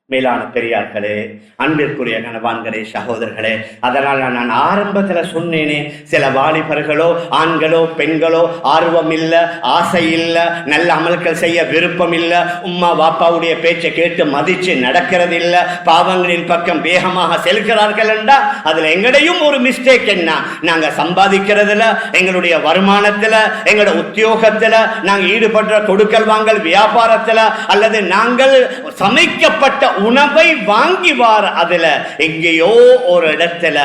மேலான பெரியார்களே, அன்பிற்குரிய கணவான்களே, சகோதரர்களே, அதனால் நான் ஆரம்பத்தில் சொன்னேனே, சில வாலிபர்களோ ஆண்களோ பெண்களோ ஆர்வம் இல்லை, ஆசை இல்லை, நல்ல அமல்கள் செய்ய விருப்பம் இல்லை, உம்மா வாப்பாவுடைய பேச்சை கேட்டு மதிச்சு நடக்கிறது இல்லை, பாவங்களின் பக்கம் வேகமாக செல்கிறார்கள் என்றா அதில் எங்களையும் ஒரு மிஸ்டேக். என்ன? நாங்கள் சம்பாதிக்கிறதுல, எங்களுடைய வருமானத்தில், எங்களோட உத்தியோகத்தில், நாங்கள் ஈடுபடுற கொடுக்கல் வாங்கல் வியாபாரத்தில், அல்லது நாங்கள் சமைக்கப்பட்ட உணவை வாங்கி வார அதுல எங்கேயோ ஒரு இடத்துல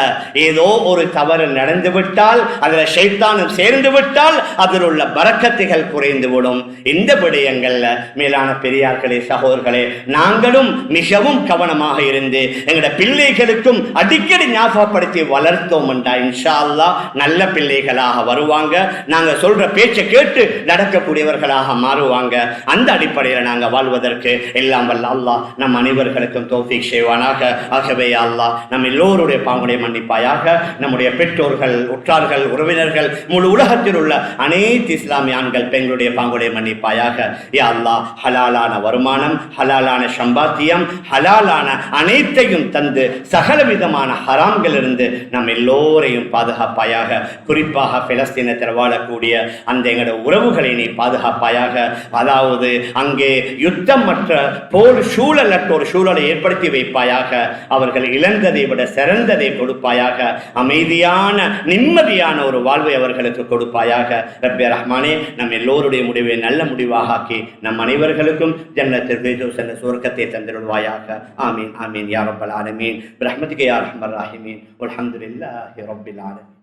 ஏதோ ஒரு தவறு நடந்து விட்டால், அதுல ஷைத்தானும் சேர்ந்து விட்டால் அதில் உள்ள பரக்கத்துகள் குறைந்துவிடும். இந்த விடயங்கள்ல மேலான பெரியார்களே, சகோதரர்களே, நாங்களும் மிகவும் கவனமாக இருந்து எங்களோட பிள்ளைகளுக்கும் அடிக்கடி ஞாபகப்படுத்தி வளர்த்தோம் என்றா இன்ஷா அல்லாஹ் நல்ல பிள்ளைகளாக வருவாங்க. நாங்க சொல்ற பேச்சை கேட்டு நடக்கக்கூடியவர்களாக மாறுவாங்க. அந்த அடிப்படையில் நாங்க வாழ்வதற்கு எல்லாம் வல்ல அல்லாஹ் நம் அனைவரும் அனைவர்களுக்கும் தௌஃபீக் செய்வானாக. ஆகவே யா அல்லாஹ் நம் எல்லோருடைய பாவங்களை மன்னிப்பாயாக. நம்முடைய பெற்றோர்கள், உற்றார்கள், உறவினர்கள், முழு உலகத்தில் உள்ள அனைத்து இஸ்லாமிய ஆண்கள் பெண்களுடைய பாவங்களை மன்னிப்பாயாக. யா அல்லாஹ் ஹலாலான வருமானம், ஹலாலான சம்பாத்தியம், ஹலாலான அனைத்தையும் தந்து சகல விதமான ஹராம்கள் இருந்து நம் எல்லோரையும் பாதுகாப்பாயாக. குறிப்பாக பிலஸ்தீனத்தில் வாழக்கூடிய அந்த எங்களுடைய உறவுகளை நீ பாதுகாப்பாயாக. அதாவது அங்கே யுத்தம் மற்ற போர் சூழலற்ற ஒரு சூழலை ஏற்படுத்தி வைப்பாயாக. அவர்கள் இழந்ததை விட சிறந்ததை கொடுப்பாயாக. அமைதியான நிம்மதியான ஒரு வாழ்வை அவர்களுக்கு கொடுப்பாயாக. ரப்பே ரஹ்மானே, நம் எல்லோருடைய முடிவை நல்ல முடிவாக ஆக்கி நம் அனைவர்களுக்கும் ஜன்னத்துல் ஃபிர்தௌஸ் என்ற சுவர்க்கத்தை தந்திருவாயாக. ஆமீன் ஆமீன் யா ரப்பல் ஆலமீன். பிரஹ்மதிக யா அர்ஹமர் ராஹிமீன். வல்ஹம்துலில்லாஹி ரப்பில் ஆலமீன்.